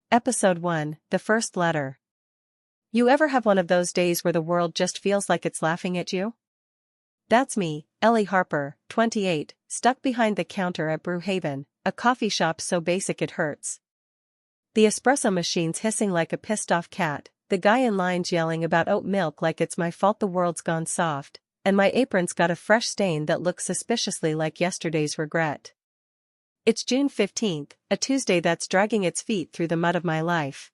Episode 1, The First Letter. You ever have one of those days where the world just feels like it's laughing at you? That's me, Ellie Harper, 28, stuck behind the counter at Brewhaven, a coffee shop so basic it hurts. The espresso machine's hissing like a pissed-off cat, the guy in line's yelling about oat milk like it's my fault the world's gone soft, and my apron's got a fresh stain that looks suspiciously like yesterday's regret. It's June 15th, a Tuesday that's dragging its feet through the mud of my life.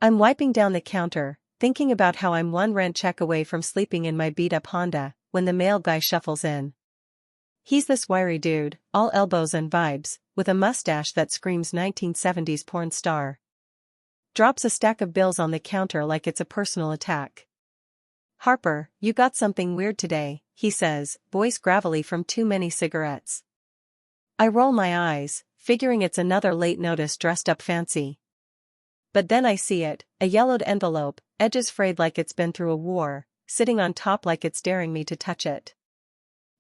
I'm wiping down the counter, thinking about how I'm one rent check away from sleeping in my beat-up Honda, when the mail guy shuffles in. He's this wiry dude, all elbows and vibes, with a mustache that screams 1970s porn star. Drops a stack of bills on the counter like it's a personal attack. "Harper, you got something weird today," he says, voice gravelly from too many cigarettes. I roll my eyes, figuring it's another late notice dressed up fancy. But then I see it, a yellowed envelope, edges frayed like it's been through a war, sitting on top like it's daring me to touch it.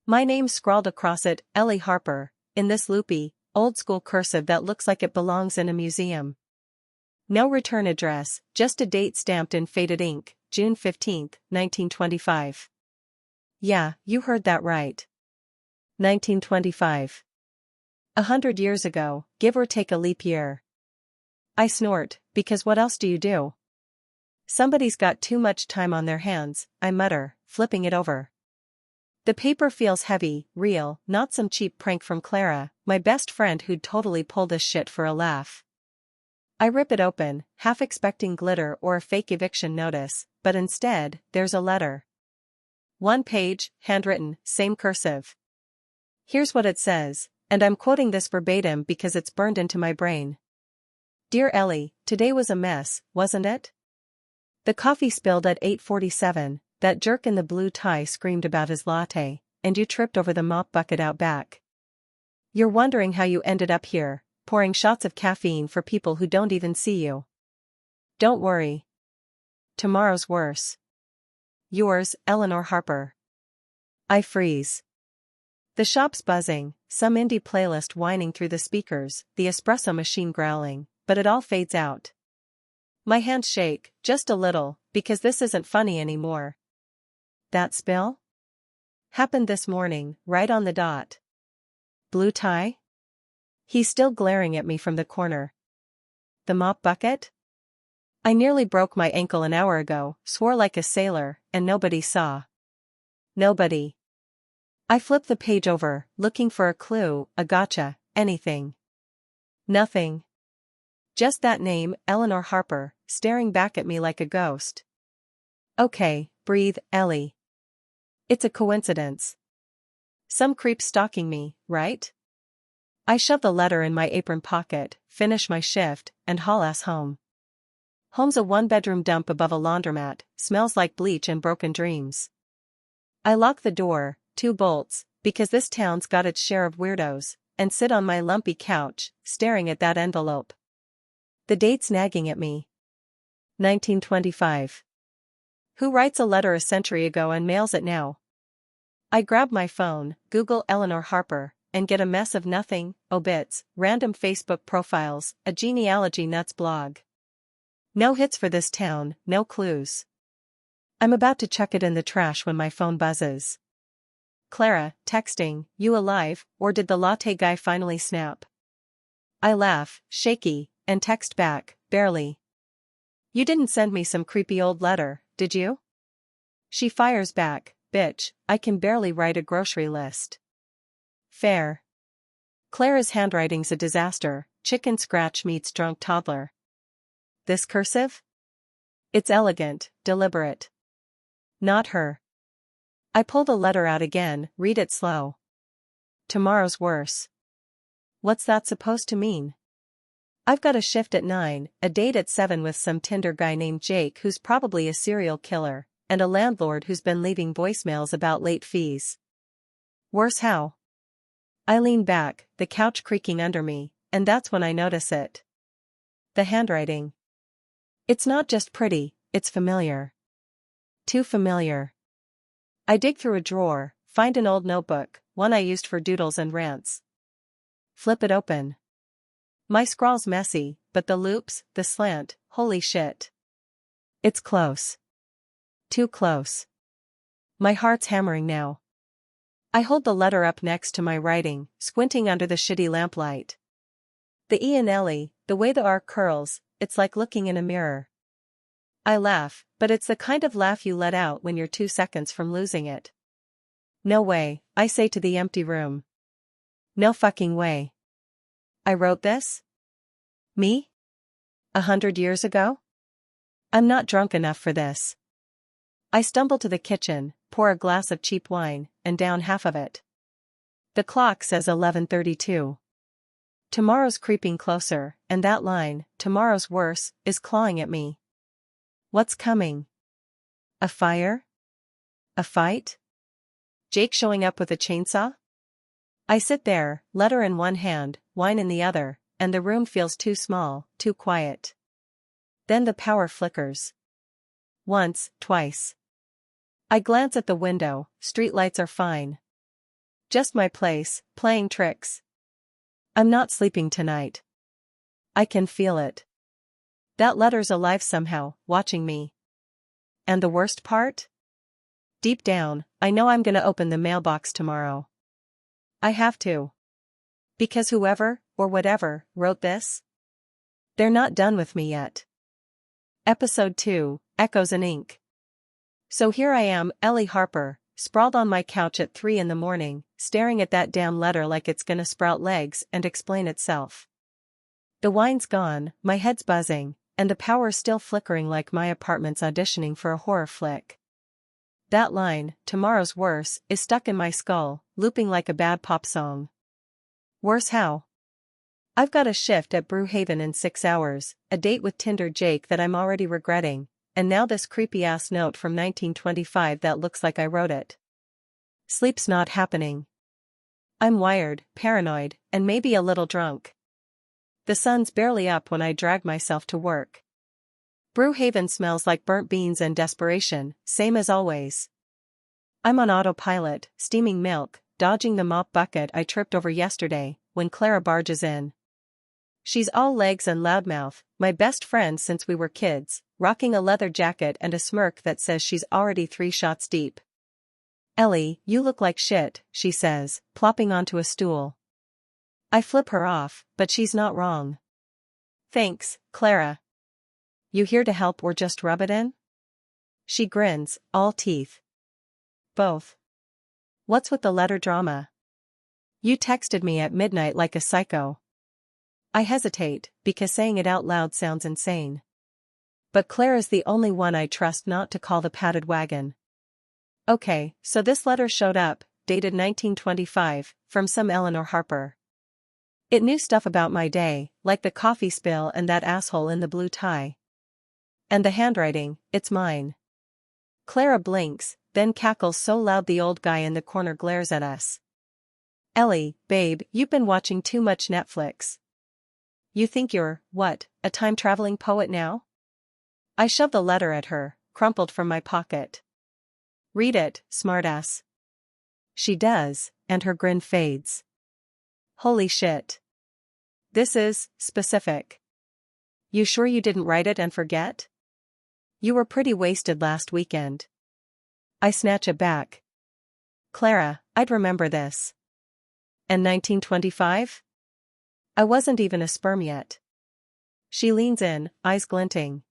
My name's scrawled across it, Ellie Harper, in this loopy, old-school cursive that looks like it belongs in a museum. No return address, just a date stamped in faded ink, June 15th, 1925. Yeah, you heard that right. 1925. 100 years ago, give or take a leap year. I snort, because what else do you do? Somebody's got too much time on their hands, I mutter, flipping it over. The paper feels heavy, real, not some cheap prank from Clara, my best friend who'd totally pull this shit for a laugh. I rip it open, half expecting glitter or a fake eviction notice, but instead, there's a letter. One page, handwritten, same cursive. Here's what it says, and I'm quoting this verbatim because it's burned into my brain. Dear Ellie, today was a mess, wasn't it? The coffee spilled at 8:47, that jerk in the blue tie screamed about his latte, and you tripped over the mop bucket out back. You're wondering how you ended up here, pouring shots of caffeine for people who don't even see you. Don't worry. Tomorrow's worse. Yours, Eleanor Harper. I freeze. The shop's buzzing, some indie playlist whining through the speakers, the espresso machine growling, but it all fades out. My hands shake, just a little, because this isn't funny anymore. That spill? Happened this morning, right on the dot. Blue tie? He's still glaring at me from the corner. The mop bucket? I nearly broke my ankle an hour ago, swore like a sailor, and nobody saw. Nobody. I flip the page over, looking for a clue, a gotcha, anything. Nothing. Just that name, Eleanor Harper, staring back at me like a ghost. Okay, breathe, Ellie. It's a coincidence. Some creep stalking me, right? I shove the letter in my apron pocket, finish my shift, and haul ass home. Home's a one-bedroom dump above a laundromat, smells like bleach and broken dreams. I lock the door, 2 bolts, because this town's got its share of weirdos, and sit on my lumpy couch, staring at that envelope. The date's nagging at me. 1925. Who writes a letter a century ago and mails it now? I grab my phone, Google Eleanor Harper, and get a mess of nothing, obits, random Facebook profiles, a genealogy nuts blog. No hits for this town, no clues. I'm about to chuck it in the trash when my phone buzzes. Clara, texting, you alive, or did the latte guy finally snap? I laugh, shaky, and text back, barely. You didn't send me some creepy old letter, did you? She fires back, bitch, I can barely write a grocery list. Fair. Clara's handwriting's a disaster, chicken scratch meets drunk toddler. This cursive? It's elegant, deliberate. Not her. I pull the letter out again, read it slow. Tomorrow's worse. What's that supposed to mean? I've got a shift at 9, a date at 7 with some Tinder guy named Jake who's probably a serial killer, and a landlord who's been leaving voicemails about late fees. Worse how? I lean back, the couch creaking under me, and that's when I notice it. The handwriting. It's not just pretty, it's familiar. Too familiar. I dig through a drawer, find an old notebook, one I used for doodles and rants. Flip it open. My scrawl's messy, but the loops, the slant, holy shit. It's close. Too close. My heart's hammering now. I hold the letter up next to my writing, squinting under the shitty lamplight. The E and Ellie, the way the R curls, it's like looking in a mirror. I laugh, but it's the kind of laugh you let out when you're 2 seconds from losing it. No way, I say to the empty room. No fucking way. I wrote this? Me? 100 years ago? I'm not drunk enough for this. I stumble to the kitchen, pour a glass of cheap wine, and down half of it. The clock says 11:32. Tomorrow's creeping closer, and that line, tomorrow's worse, is clawing at me. What's coming? A fire? A fight? Jake showing up with a chainsaw? I sit there, letter in one hand, wine in the other, and the room feels too small, too quiet. Then the power flickers. Once, twice. I glance at the window, streetlights are fine. Just my place, playing tricks. I'm not sleeping tonight. I can feel it. That letter's alive somehow, watching me. And the worst part? Deep down, I know I'm gonna open the mailbox tomorrow. I have to. Because whoever, or whatever, wrote this? They're not done with me yet. Episode 2, Echoes in Ink. So here I am, Ellie Harper, sprawled on my couch at 3 in the morning, staring at that damn letter like it's gonna sprout legs and explain itself. The wine's gone, my head's buzzing, and the power's still flickering like my apartment's auditioning for a horror flick. That line, tomorrow's worse, is stuck in my skull, looping like a bad pop song. Worse how? I've got a shift at Brewhaven in 6 hours, a date with Tinder Jake that I'm already regretting, and now this creepy-ass note from 1925 that looks like I wrote it. Sleep's not happening. I'm wired, paranoid, and maybe a little drunk. The sun's barely up when I drag myself to work. Brewhaven smells like burnt beans and desperation, same as always. I'm on autopilot, steaming milk, dodging the mop bucket I tripped over yesterday, when Clara barges in. She's all legs and loudmouth, my best friend since we were kids, rocking a leather jacket and a smirk that says she's already 3 shots deep. Ellie, you look like shit, she says, plopping onto a stool. I flip her off, but she's not wrong. Thanks, Clara. You here to help or just rub it in? She grins, all teeth. Both. What's with the letter drama? You texted me at midnight like a psycho. I hesitate, because saying it out loud sounds insane. But Clara's the only one I trust not to call the padded wagon. Okay, so this letter showed up, dated 1925, from some Eleanor Harper. It knew stuff about my day, like the coffee spill and that asshole in the blue tie. And the handwriting, it's mine. Clara blinks, then cackles so loud the old guy in the corner glares at us. Ellie, babe, you've been watching too much Netflix. You think you're, what, a time-traveling poet now? I shove the letter at her, crumpled from my pocket. Read it, smartass. She does, and her grin fades. Holy shit. This is specific. You sure you didn't write it and forget? You were pretty wasted last weekend. I snatch it back. Clara, I'd remember this. And 1925? I wasn't even a sperm yet. She leans in, eyes glinting.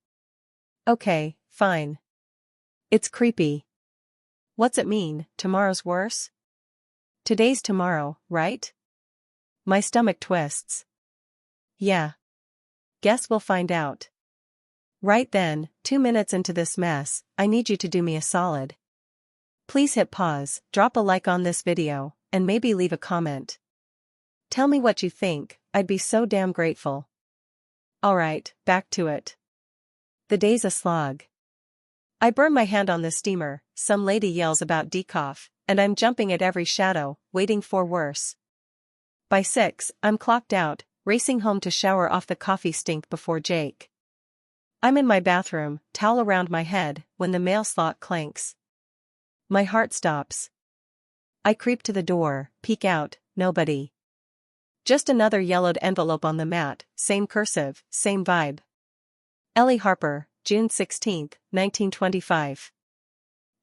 Okay, fine. It's creepy. What's it mean, tomorrow's worse? Today's tomorrow, right? My stomach twists. Yeah. Guess we'll find out. Right then, 2 minutes into this mess, I need you to do me a solid. Please hit pause, drop a like on this video, and maybe leave a comment. Tell me what you think, I'd be so damn grateful. Alright, back to it. The day's a slog. I burn my hand on the steamer, some lady yells about decaf, and I'm jumping at every shadow, waiting for worse. By 6, I'm clocked out, racing home to shower off the coffee stink before Jake. I'm in my bathroom, towel around my head, when the mail slot clanks. My heart stops. I creep to the door, peek out, nobody. Just another yellowed envelope on the mat, same cursive, same vibe. Ellie Harper, June 16, 1925.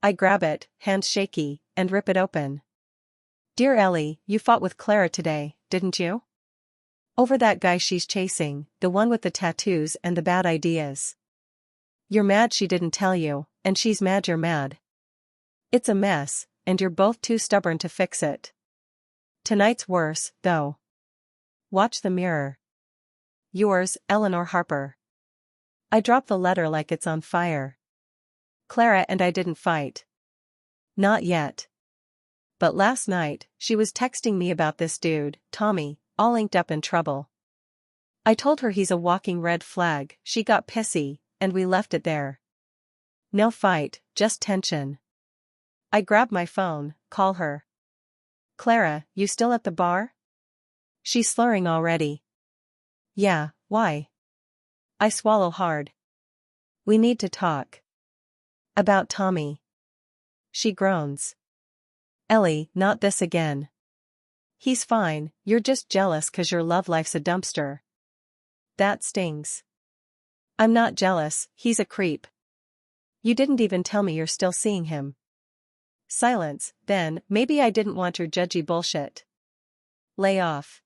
I grab it, hands shaky, and rip it open. Dear Ellie, you fought with Clara today, didn't you? Over that guy she's chasing, the one with the tattoos and the bad ideas. You're mad she didn't tell you, and she's mad you're mad. It's a mess, and you're both too stubborn to fix it. Tonight's worse, though. Watch the mirror. Yours, Eleanor Harper. I drop the letter like it's on fire. Clara and I didn't fight. Not yet. But last night, she was texting me about this dude, Tommy, all inked up in trouble. I told her he's a walking red flag, she got pissy, and we left it there. No fight, just tension. I grab my phone, call her. Clara, you still at the bar? She's slurring already. Yeah, why? I swallow hard. We need to talk. About Tommy. She groans. Ellie, not this again. He's fine, you're just jealous 'cause your love life's a dumpster. That stings. I'm not jealous, he's a creep. You didn't even tell me you're still seeing him. Silence, then, maybe I didn't want your judgy bullshit. Lay off.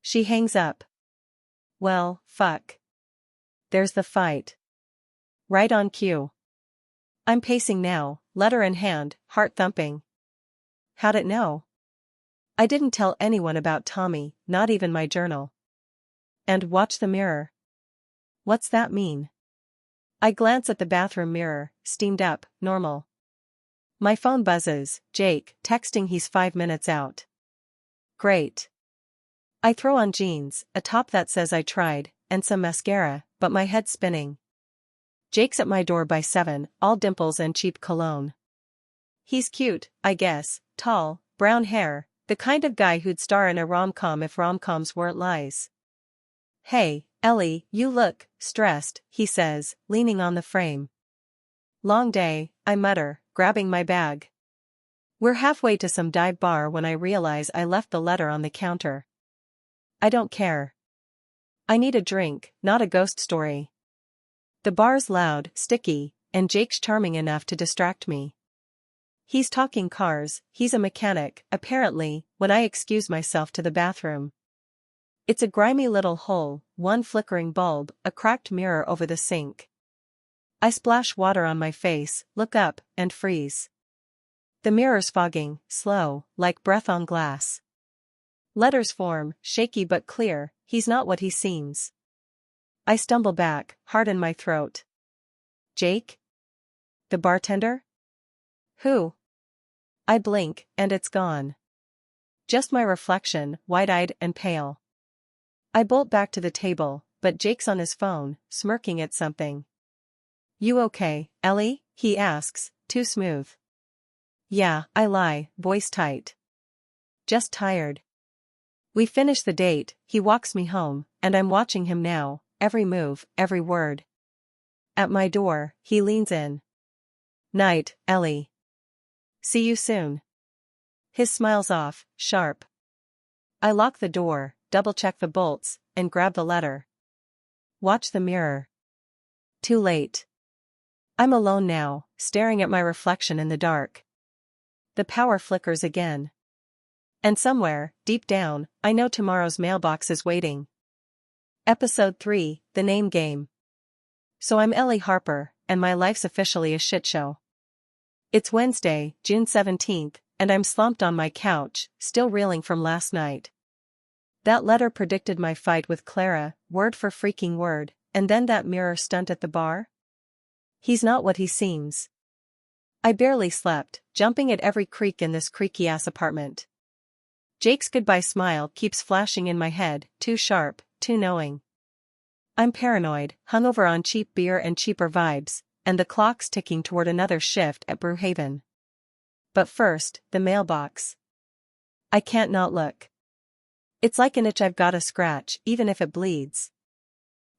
She hangs up. Well, fuck. There's the fight. Right on cue. I'm pacing now, letter in hand, heart thumping. How'd it know? I didn't tell anyone about Tommy, not even my journal. And watch the mirror. What's that mean? I glance at the bathroom mirror, steamed up, normal. My phone buzzes, Jake, texting he's 5 minutes out. Great. I throw on jeans, a top that says I tried, and some mascara, but my head's spinning. Jake's at my door by 7, all dimples and cheap cologne. He's cute, I guess, tall, brown hair, the kind of guy who'd star in a rom-com if rom-coms weren't lies. Hey, Ellie, you look stressed, he says, leaning on the frame. Long day, I mutter, grabbing my bag. We're halfway to some dive bar when I realize I left the letter on the counter. I don't care. I need a drink, not a ghost story. The bar's loud, sticky, and Jake's charming enough to distract me. He's talking cars, he's a mechanic, apparently, when I excuse myself to the bathroom. It's a grimy little hole, one flickering bulb, a cracked mirror over the sink. I splash water on my face, look up, and freeze. The mirror's fogging, slow, like breath on glass. Letters form, shaky but clear, he's not what he seems. I stumble back, heart in my throat. Jake? The bartender? Who? I blink, and it's gone. Just my reflection, wide-eyed and pale. I bolt back to the table, but Jake's on his phone, smirking at something. You okay, Ellie? He asks, too smooth. Yeah, I lie, voice tight. Just tired. We finish the date, he walks me home, and I'm watching him now, every move, every word. At my door, he leans in. Night, Ellie. See you soon. His smile's off, sharp. I lock the door, double-check the bolts, and grab the letter. Watch the mirror. Too late. I'm alone now, staring at my reflection in the dark. The power flickers again. And somewhere, deep down, I know tomorrow's mailbox is waiting. Episode 3, The Name Game. So I'm Ellie Harper, and my life's officially a shit show. It's Wednesday, June 17th, and I'm slumped on my couch, still reeling from last night. That letter predicted my fight with Clara, word for freaking word, and then that mirror stunt at the bar? He's not what he seems. I barely slept, jumping at every creak in this creaky-ass apartment. Jake's goodbye smile keeps flashing in my head, too sharp, too knowing. I'm paranoid, hungover on cheap beer and cheaper vibes, and the clock's ticking toward another shift at Brewhaven. But first, the mailbox. I can't not look. It's like an itch I've gotta scratch, even if it bleeds.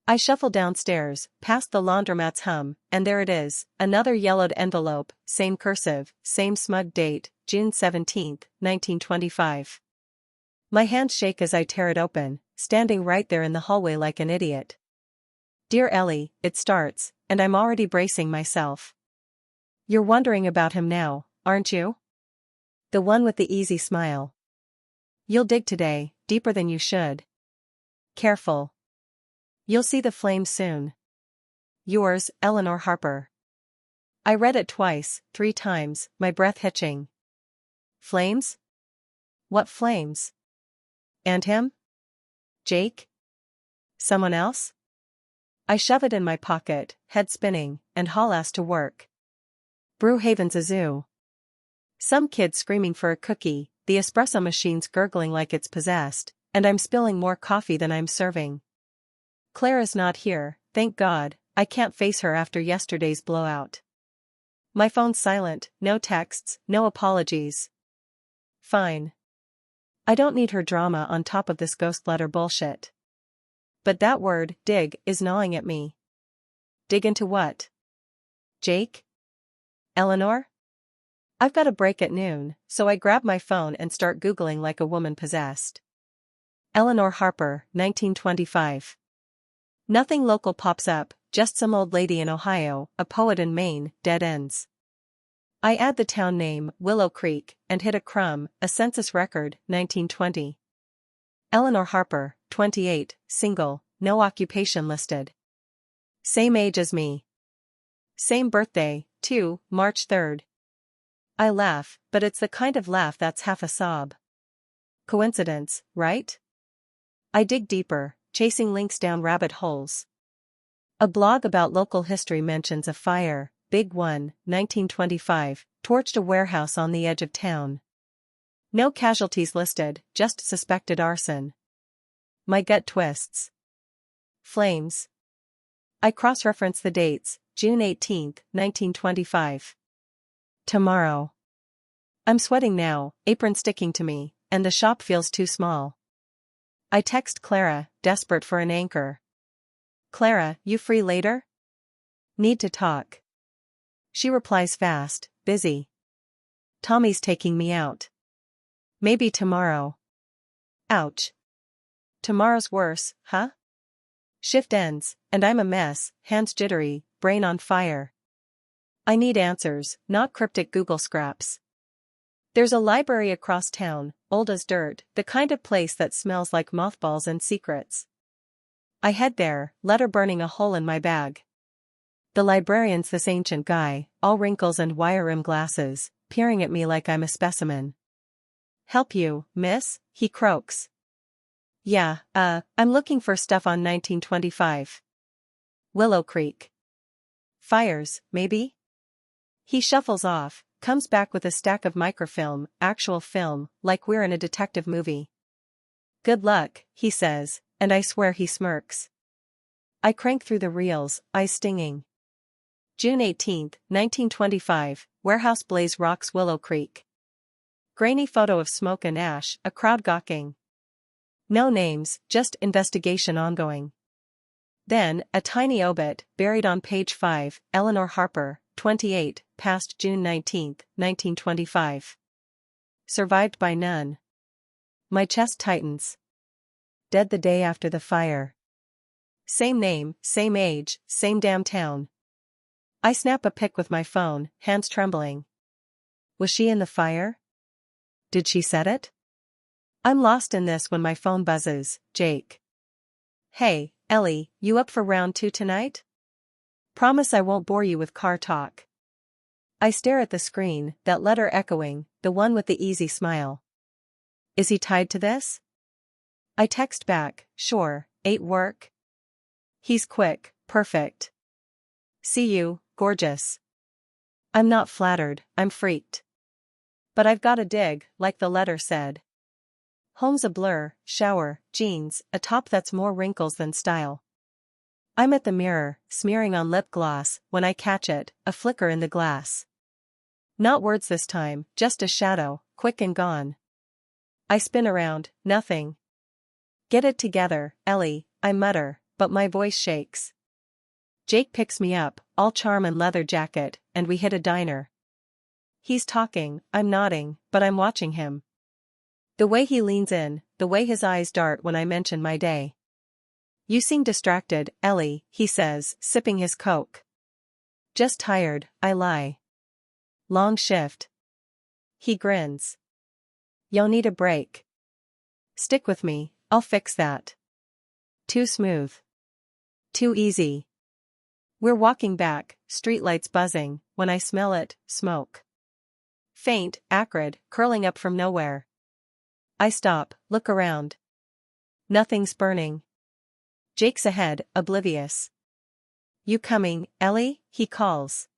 I shuffle downstairs, past the laundromat's hum, and there it is, another yellowed envelope, same cursive, same smug date, June 17, 1925. My hands shake as I tear it open, standing right there in the hallway like an idiot. Dear Ellie, it starts, and I'm already bracing myself. You're wondering about him now, aren't you? The one with the easy smile. You'll dig today, deeper than you should. Careful. You'll see the flames soon. Yours, Eleanor Harper. I read it twice, 3 times, my breath hitching. Flames? What flames? And him? Jake? Someone else? I shove it in my pocket, head spinning, and haul ass to work. Brewhaven's a zoo. Some kid screaming for a cookie, the espresso machine's gurgling like it's possessed, and I'm spilling more coffee than I'm serving. Clara's not here, thank God. I can't face her after yesterday's blowout. My phone's silent, no texts, no apologies. Fine. I don't need her drama on top of this ghost letter bullshit. But that word, dig, is gnawing at me. Dig into what? Jake? Eleanor? I've got a break at noon, so I grab my phone and start Googling like a woman possessed. Eleanor Harper, 1925. Nothing local pops up, just some old lady in Ohio, a poet in Maine, dead ends. I add the town name, Willow Creek, and hit a crumb, a census record, 1920. Eleanor Harper, 28, single, no occupation listed. Same age as me. Same birthday, too, March 3rd. I laugh, but it's the kind of laugh that's half a sob. Coincidence, right? I dig deeper, chasing links down rabbit holes. A blog about local history mentions a fire, big one, 1925, torched a warehouse on the edge of town. No casualties listed, just suspected arson. My gut twists. Flames. I cross-reference the dates, June 18, 1925. Tomorrow. I'm sweating now, apron sticking to me, and the shop feels too small. I text Clara, desperate for an anchor. Clara, you free later? Need to talk. She replies fast, busy. Tommy's taking me out. Maybe tomorrow. Ouch. Tomorrow's worse, huh? Shift ends, and I'm a mess, hands jittery, brain on fire. I need answers, not cryptic Google scraps. There's a library across town, old as dirt, the kind of place that smells like mothballs and secrets. I head there, letter burning a hole in my bag. The librarian's this ancient guy, all wrinkles and wire-rim glasses, peering at me like I'm a specimen. Help you, miss? He croaks. Yeah, I'm looking for stuff on 1925. Willow Creek. Fires, maybe? He shuffles off, comes back with a stack of microfilm, actual film, like we're in a detective movie. Good luck, he says, and I swear he smirks. I crank through the reels, eyes stinging. June 18, 1925, warehouse blaze rocks Willow Creek. Grainy photo of smoke and ash, a crowd gawking. No names, just investigation ongoing. Then, a tiny obit, buried on page 5, Eleanor Harper, 28, passed June 19, 1925. Survived by none. My chest tightens. Dead the day after the fire. Same name, same age, same damn town. I snap a pic with my phone, hands trembling. Was she in the fire? Did she set it? I'm lost in this when my phone buzzes, Jake. Hey, Ellie, you up for round 2 tonight? Promise I won't bore you with car talk. I stare at the screen, that letter echoing, the one with the easy smile. Is he tied to this? I text back, sure, 8 work? He's quick, perfect. See you, gorgeous. I'm not flattered, I'm freaked. But I've got a dig, like the letter said. Home's a blur, shower, jeans, a top that's more wrinkles than style. I'm at the mirror, smearing on lip gloss, when I catch it, a flicker in the glass. Not words this time, just a shadow, quick and gone. I spin around, nothing. Get it together, Ellie, I mutter, but my voice shakes. Jake picks me up, all charm and leather jacket, and we hit a diner. He's talking, I'm nodding, but I'm watching him. The way he leans in, the way his eyes dart when I mention my day. You seem distracted, Ellie, he says, sipping his Coke. Just tired, I lie. Long shift. He grins. You'll need a break. Stick with me, I'll fix that. Too smooth. Too easy. We're walking back, streetlights buzzing, when I smell it, smoke. Faint, acrid, curling up from nowhere. I stop, look around. Nothing's burning. Jake's ahead, oblivious. You coming, Ellie? He calls.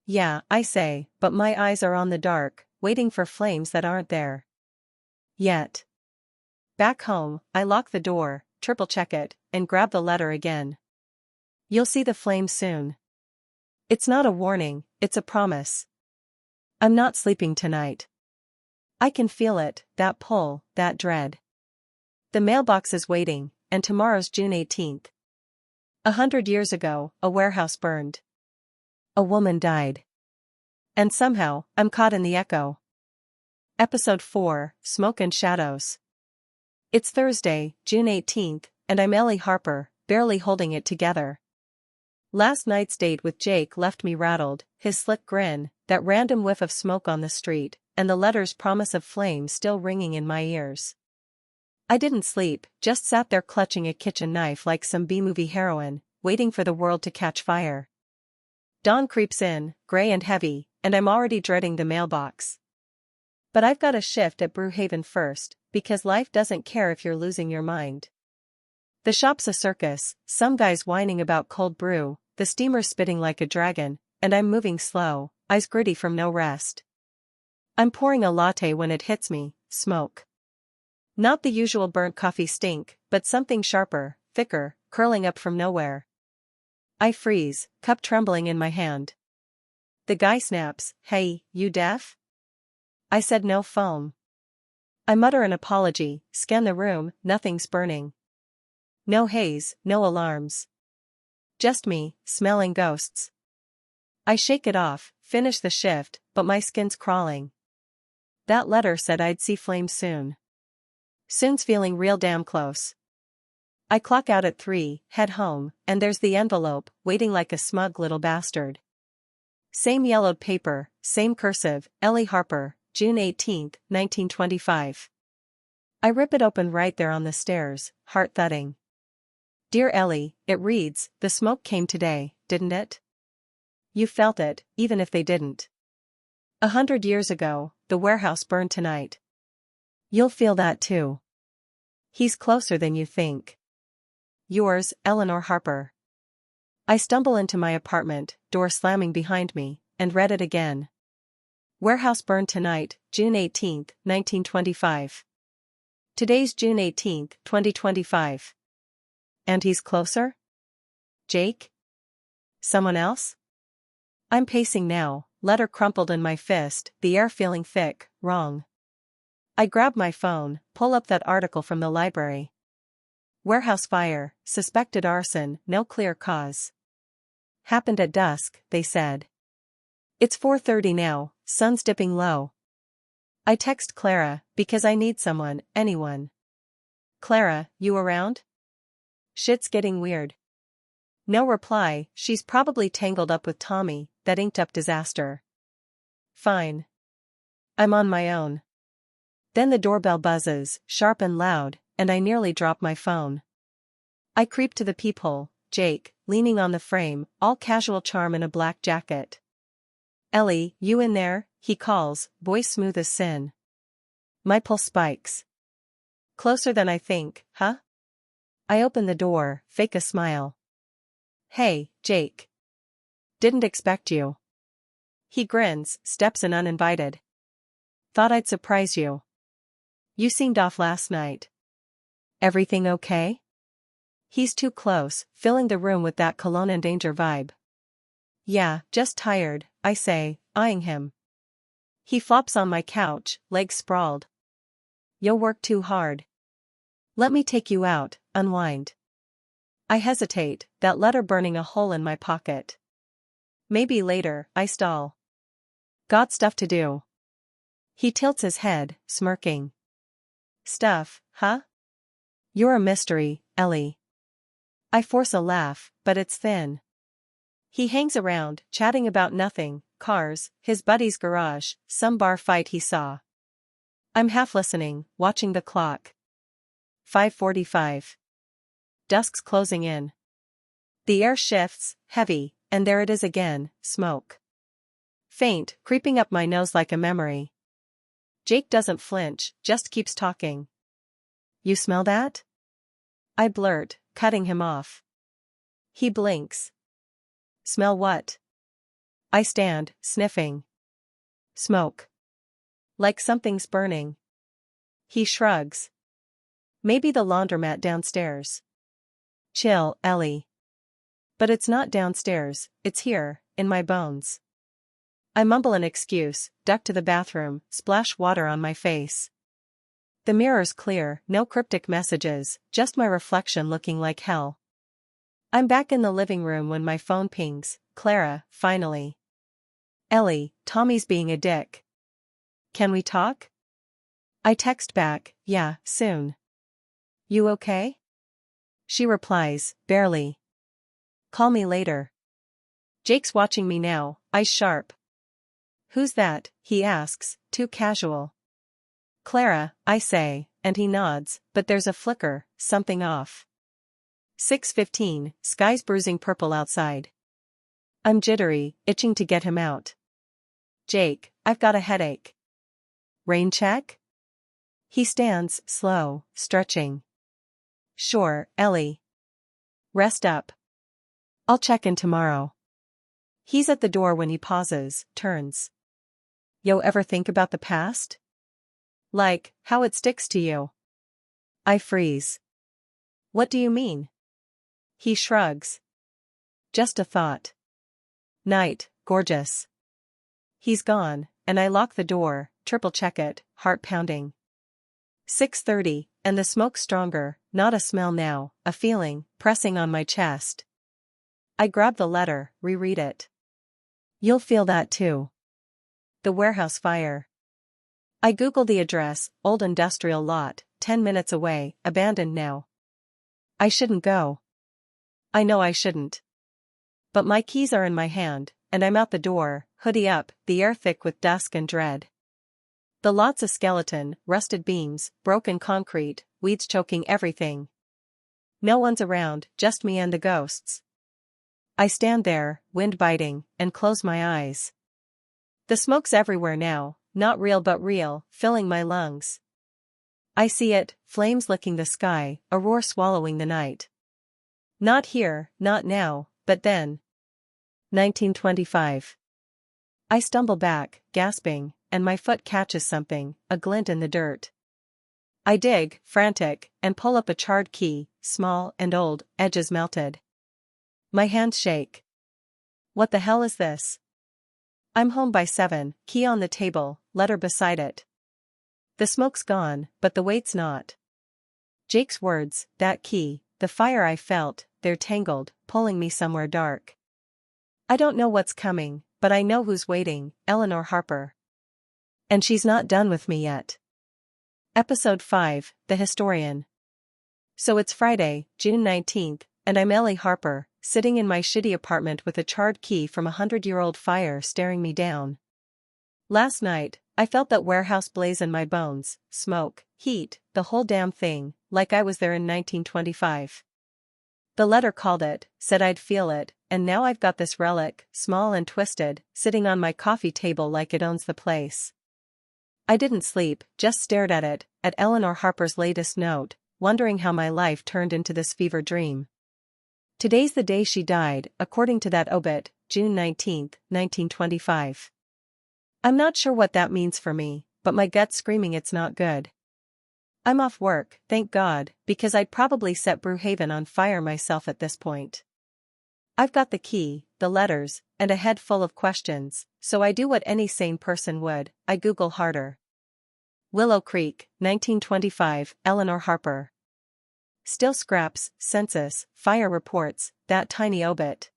Yeah, I say, but my eyes are on the dark, waiting for flames that aren't there. Yet. Back home, I lock the door, triple-check it, and grab the letter again. You'll see the flames soon. It's not a warning, it's a promise. I'm not sleeping tonight. I can feel it, that pull, that dread. The mailbox is waiting, and tomorrow's June 18th. 100 years ago, a warehouse burned. A woman died. And somehow, I'm caught in the echo. Episode 4, Smoke and Shadows. It's Thursday, June 18th, and I'm Ellie Harper, barely holding it together. Last night's date with Jake left me rattled, his slick grin, that random whiff of smoke on the street, and the letter's promise of flame still ringing in my ears. I didn't sleep, just sat there clutching a kitchen knife like some B-movie heroine, waiting for the world to catch fire. Dawn creeps in, gray and heavy, and I'm already dreading the mailbox. But I've got a shift at Brewhaven first, because life doesn't care if you're losing your mind. The shop's a circus, some guys whining about cold brew, the steamer spitting like a dragon, and I'm moving slow, eyes gritty from no rest. I'm pouring a latte when it hits me, smoke. Not the usual burnt coffee stink, but something sharper, thicker, curling up from nowhere. I freeze, cup trembling in my hand. The guy snaps, "Hey, you deaf?" I said no foam. I mutter an apology, scan the room, nothing's burning. No haze, no alarms. Just me, smelling ghosts. I shake it off, finish the shift, but my skin's crawling. That letter said I'd see flames soon. Soon's feeling real damn close. I clock out at 3, head home, and there's the envelope, waiting like a smug little bastard. Same yellowed paper, same cursive, Ellie Harper, June 18, 1925. I rip it open right there on the stairs, heart thudding. Dear Ellie, it reads, the smoke came today, didn't it? You felt it, even if they didn't. 100 years ago, the warehouse burned tonight. You'll feel that too. He's closer than you think. Yours, Eleanor Harper. I stumble into my apartment, door slamming behind me, and read it again. Warehouse burned tonight, June 18, 1925. Today's June 18, 2025. And he's closer? Jake? Someone else? I'm pacing now, letter crumpled in my fist, the air feeling thick, wrong. I grab my phone, pull up that article from the library. Warehouse fire, suspected arson, no clear cause. Happened at dusk, they said. It's 4:30 now, sun's dipping low. I text Clara, because I need someone, anyone. Clara, you around? Shit's getting weird. No reply, she's probably tangled up with Tommy, that inked up disaster. Fine. I'm on my own. Then the doorbell buzzes, sharp and loud, and I nearly drop my phone. I creep to the peephole, Jake, leaning on the frame, all casual charm in a black jacket. Ellie, you in there? He calls, voice smooth as sin. My pulse spikes. Closer than I think, huh? I open the door, fake a smile. Hey, Jake. Didn't expect you. He grins, steps in uninvited. Thought I'd surprise you. You seemed off last night. Everything okay? He's too close, filling the room with that cologne and danger vibe. Yeah, just tired, I say, eyeing him. He flops on my couch, legs sprawled. You'll work too hard. Let me take you out, unwind. I hesitate, that letter burning a hole in my pocket. Maybe later, I stall. Got stuff to do. He tilts his head, smirking. Stuff, huh? You're a mystery, Ellie. I force a laugh, but it's thin. He hangs around, chatting about nothing, cars, his buddy's garage, some bar fight he saw. I'm half listening, watching the clock. 5:45. Dusk's closing in. The air shifts, heavy, and there it is again, smoke. Faint, creeping up my nose like a memory. Jake doesn't flinch, just keeps talking. You smell that? I blurt, cutting him off. He blinks. Smell what? I stand, sniffing. Smoke. Like something's burning. He shrugs. Maybe the laundromat downstairs. Chill, Ellie. But it's not downstairs, it's here, in my bones. I mumble an excuse, duck to the bathroom, splash water on my face. The mirror's clear, no cryptic messages, just my reflection looking like hell. I'm back in the living room when my phone pings. Clara, finally. Ellie, Tommy's being a dick. Can we talk? I text back, yeah, soon. You okay? She replies, barely. Call me later. Jake's watching me now, eyes sharp. Who's that? He asks, too casual. Clara, I say, and he nods, but there's a flicker, something off. 6:15, sky's bruising purple outside. I'm jittery, itching to get him out. Jake, I've got a headache. Rain check? He stands, slow, stretching. Sure, Ellie. Rest up. I'll check in tomorrow. He's at the door when he pauses, turns. Yo, ever think about the past? Like, how it sticks to you? I freeze. What do you mean? He shrugs. Just a thought. Night, gorgeous. He's gone, and I lock the door, triple check it, heart pounding. 6:30, and the smoke stronger, not a smell now, a feeling, pressing on my chest. I grab the letter, reread it. You'll feel that too. The warehouse fire. I Google the address, old industrial lot, 10 minutes away, abandoned now. I shouldn't go. I know I shouldn't. But my keys are in my hand, and I'm out the door, hoodie up, the air thick with dusk and dread. The lot's a skeleton, rusted beams, broken concrete, weeds choking everything. No one's around, just me and the ghosts. I stand there, wind biting, and close my eyes. The smoke's everywhere now, not real but real, filling my lungs. I see it, flames licking the sky, a roar swallowing the night. Not here, not now, but then. 1925. I stumble back, gasping, and my foot catches something, a glint in the dirt. I dig, frantic, and pull up a charred key, small and old, edges melted. My hands shake. What the hell is this? I'm home by 7, key on the table, letter beside it. The smoke's gone, but the weight's not. Jake's words, that key, the fire I felt, they're tangled, pulling me somewhere dark. I don't know what's coming, but I know who's waiting, Eleanor Harper. And she's not done with me yet. Episode 5, The Historian. So it's Friday, June 19th, and I'm Ellie Harper, sitting in my shitty apartment with a charred key from a 100-year-old fire staring me down. Last night, I felt that warehouse blaze in my bones, smoke, heat, the whole damn thing, like I was there in 1925. The letter called it, said I'd feel it, and now I've got this relic, small and twisted, sitting on my coffee table like it owns the place. I didn't sleep, just stared at it, at Eleanor Harper's latest note, wondering how my life turned into this fever dream. Today's the day she died, according to that obit, June 19, 1925. I'm not sure what that means for me, but my gut's screaming it's not good. I'm off work, thank God, because I'd probably set Brewhaven on fire myself at this point. I've got the key, the letters, and a head full of questions, so I do what any sane person would, I Google harder. Willow Creek, 1925, Eleanor Harper. Still scraps, census, fire reports, that tiny obit.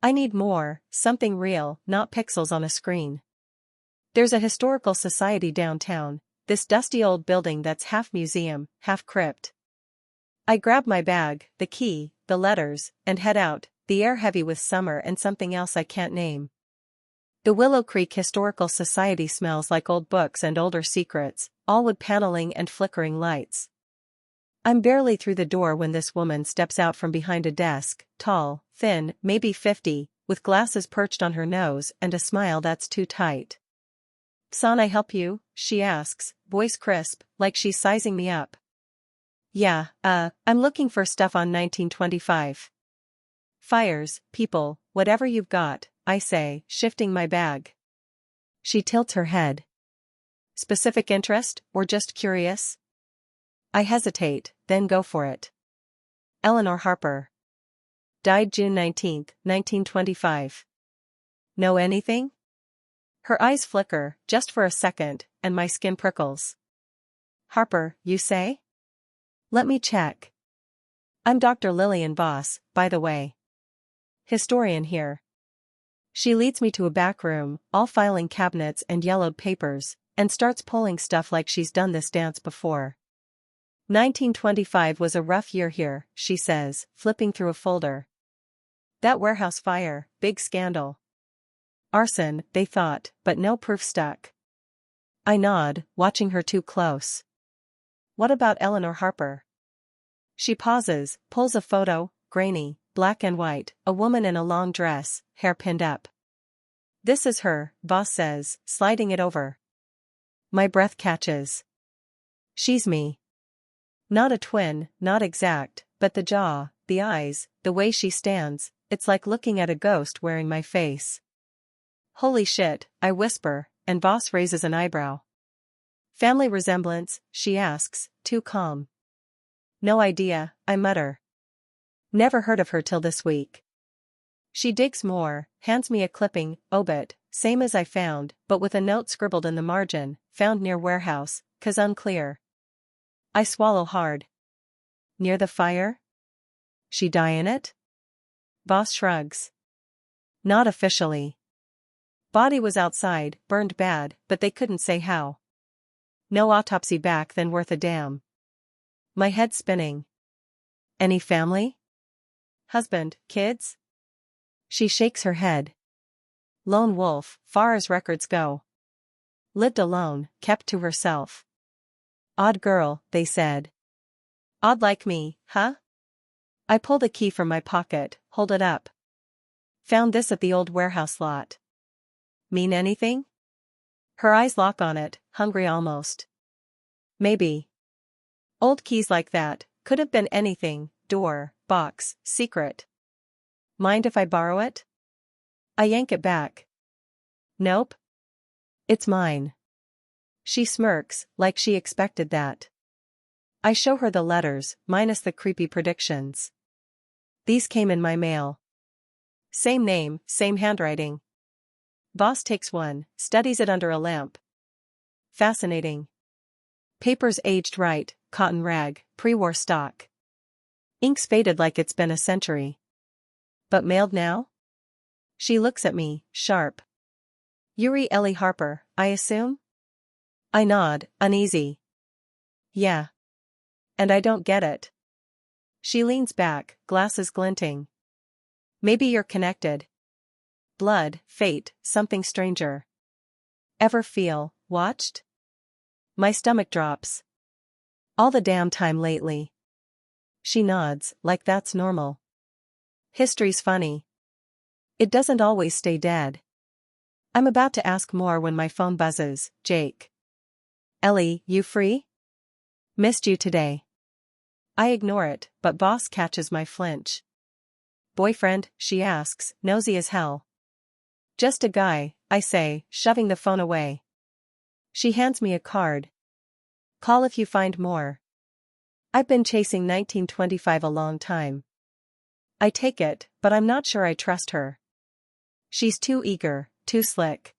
I need more, something real, not pixels on a screen. There's a historical society downtown, this dusty old building that's half museum, half crypt. I grab my bag, the key, the letters, and head out, the air heavy with summer and something else I can't name. The Willow Creek Historical Society smells like old books and older secrets, all wood paneling and flickering lights. I'm barely through the door when this woman steps out from behind a desk, tall, thin, maybe 50, with glasses perched on her nose and a smile that's too tight. "Son, I help you?" she asks, voice crisp, like she's sizing me up. "Yeah, I'm looking for stuff on 1925. Fires, people, whatever you've got," I say, shifting my bag. She tilts her head. "Specific interest, or just curious?" I hesitate, then go for it. "Eleanor Harper. Died June 19, 1925. Know anything?" Her eyes flicker, just for a second, and my skin prickles. "Harper, you say? Let me check. I'm Dr. Lillian Voss, by the way. Historian here." She leads me to a back room, all filing cabinets and yellowed papers, and starts pulling stuff like she's done this dance before. "1925 was a rough year here," she says, flipping through a folder. "That warehouse fire, big scandal. Arson, they thought, but no proof stuck." I nod, watching her too close. "What about Eleanor Harper?" She pauses, pulls a photo, grainy, black and white, a woman in a long dress, hair pinned up. "This is her," Voss says, sliding it over. My breath catches. She's me. Not a twin, not exact, but the jaw, the eyes, the way she stands, it's like looking at a ghost wearing my face. "Holy shit," I whisper, and Voss raises an eyebrow. "Family resemblance?" she asks, too calm. "No idea," I mutter. "Never heard of her till this week." She digs more, hands me a clipping, obit, same as I found, but with a note scribbled in the margin, "Found near warehouse, 'cause unclear." I swallow hard. "Near the fire? She die in it?" Voss shrugs. "Not officially. Body was outside, burned bad, but they couldn't say how. No autopsy back then worth a damn." My head spinning. "Any family? Husband, kids?" She shakes her head. "Lone wolf, far as records go. Lived alone, kept to herself. Odd girl, they said." "Odd like me, huh?" I pull the key from my pocket, hold it up. "Found this at the old warehouse lot. Mean anything?" Her eyes lock on it, hungry almost. "Maybe. Old keys like that, could have been anything, door, box, secret. Mind if I borrow it?" I yank it back. "Nope. It's mine." She smirks, like she expected that. I show her the letters, minus the creepy predictions. "These came in my mail. Same name, same handwriting." Voss takes one, studies it under a lamp. "Fascinating. Paper's aged right, cotton rag, pre-war stock. Ink's faded like it's been a century. But mailed now?" She looks at me, sharp. "Yuri Ellie Harper, I assume?" I nod, uneasy. "Yeah. And I don't get it." She leans back, glasses glinting. "Maybe you're connected. Blood, fate, something stranger. Ever feel watched?" My stomach drops. "All the damn time lately." She nods, like that's normal. "History's funny. It doesn't always stay dead." I'm about to ask more when my phone buzzes. "Jake. Ellie, you free? Missed you today." I ignore it, but Voss catches my flinch. "Boyfriend?" she asks, nosy as hell. "Just a guy," I say, shoving the phone away. She hands me a card. "Call if you find more." I've been chasing 1925 a long time. I take it, but I'm not sure I trust her. She's too eager, too slick.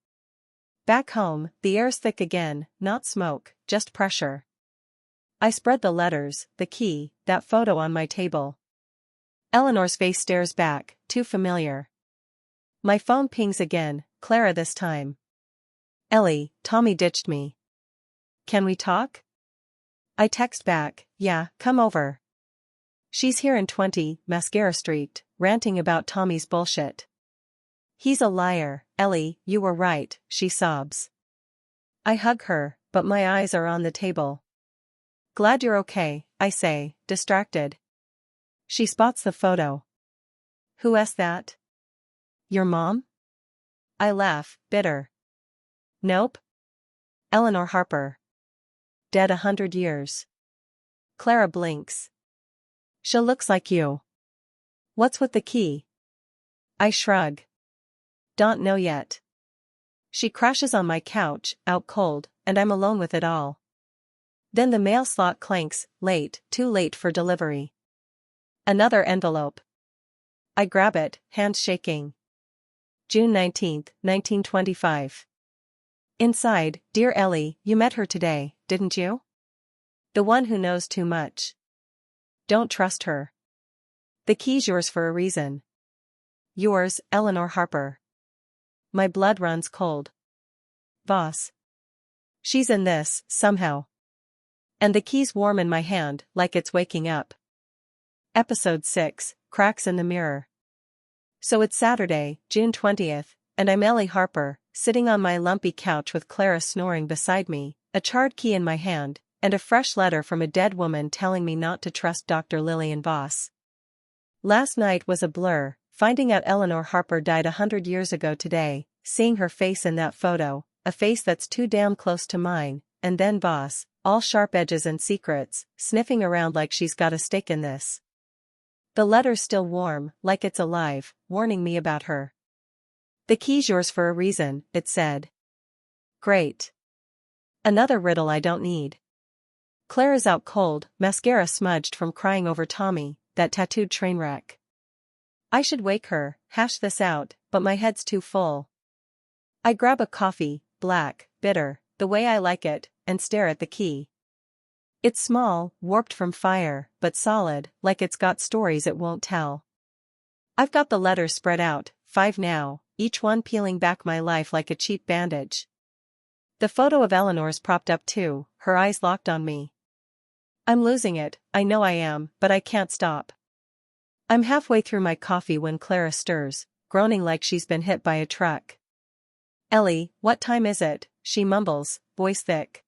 Back home, the air's thick again, not smoke, just pressure. I spread the letters, the key, that photo on my table. Eleanor's face stares back, too familiar. My phone pings again, Clara this time. "Ellie, Tommy ditched me." Can we talk? I text back, yeah, come over. She's here in 20, mascara streaked, ranting about Tommy's bullshit. He's a liar, Ellie, you were right, she sobs. I hug her, but my eyes are on the table. Glad you're okay, I say, distracted. She spots the photo. Who's that? Your mom? I laugh, bitter. Nope. Eleanor Harper. Dead 100 years. Clara blinks. She looks like you. What's with the key? I shrug. Don't know yet. She crashes on my couch, out cold, and I'm alone with it all. Then the mail slot clanks, late, too late for delivery. Another envelope. I grab it, hands shaking. June 19, 1925. Inside, dear Ellie, you met her today, didn't you? The one who knows too much. Don't trust her. The key's yours for a reason. Yours, Eleanor Harper. My blood runs cold. Boss. She's in this, somehow. And the key's warm in my hand, like it's waking up. Episode 6, Cracks in the Mirror. So it's Saturday, June 20th, and I'm Ellie Harper, sitting on my lumpy couch with Clara snoring beside me, a charred key in my hand, and a fresh letter from a dead woman telling me not to trust Dr. Lillian Voss. Last night was a blur, finding out Eleanor Harper died 100 years ago today, seeing her face in that photo, a face that's too damn close to mine, and then Voss, all sharp edges and secrets, sniffing around like she's got a stake in this. The letter's still warm, like it's alive, warning me about her. The key's yours for a reason, it said. Great. Another riddle I don't need. Clara's out cold, mascara smudged from crying over Tommy, that tattooed train wreck. I should wake her, hash this out, but my head's too full. I grab a coffee, black, bitter, the way I like it, and stare at the key. It's small, warped from fire, but solid, like it's got stories it won't tell. I've got the letters spread out, 5 now, each one peeling back my life like a cheap bandage. The photo of Eleanor's propped up too, her eyes locked on me. I'm losing it, I know I am, but I can't stop. I'm halfway through my coffee when Clara stirs, groaning like she's been hit by a truck. Ellie, what time is it? She mumbles, voice thick.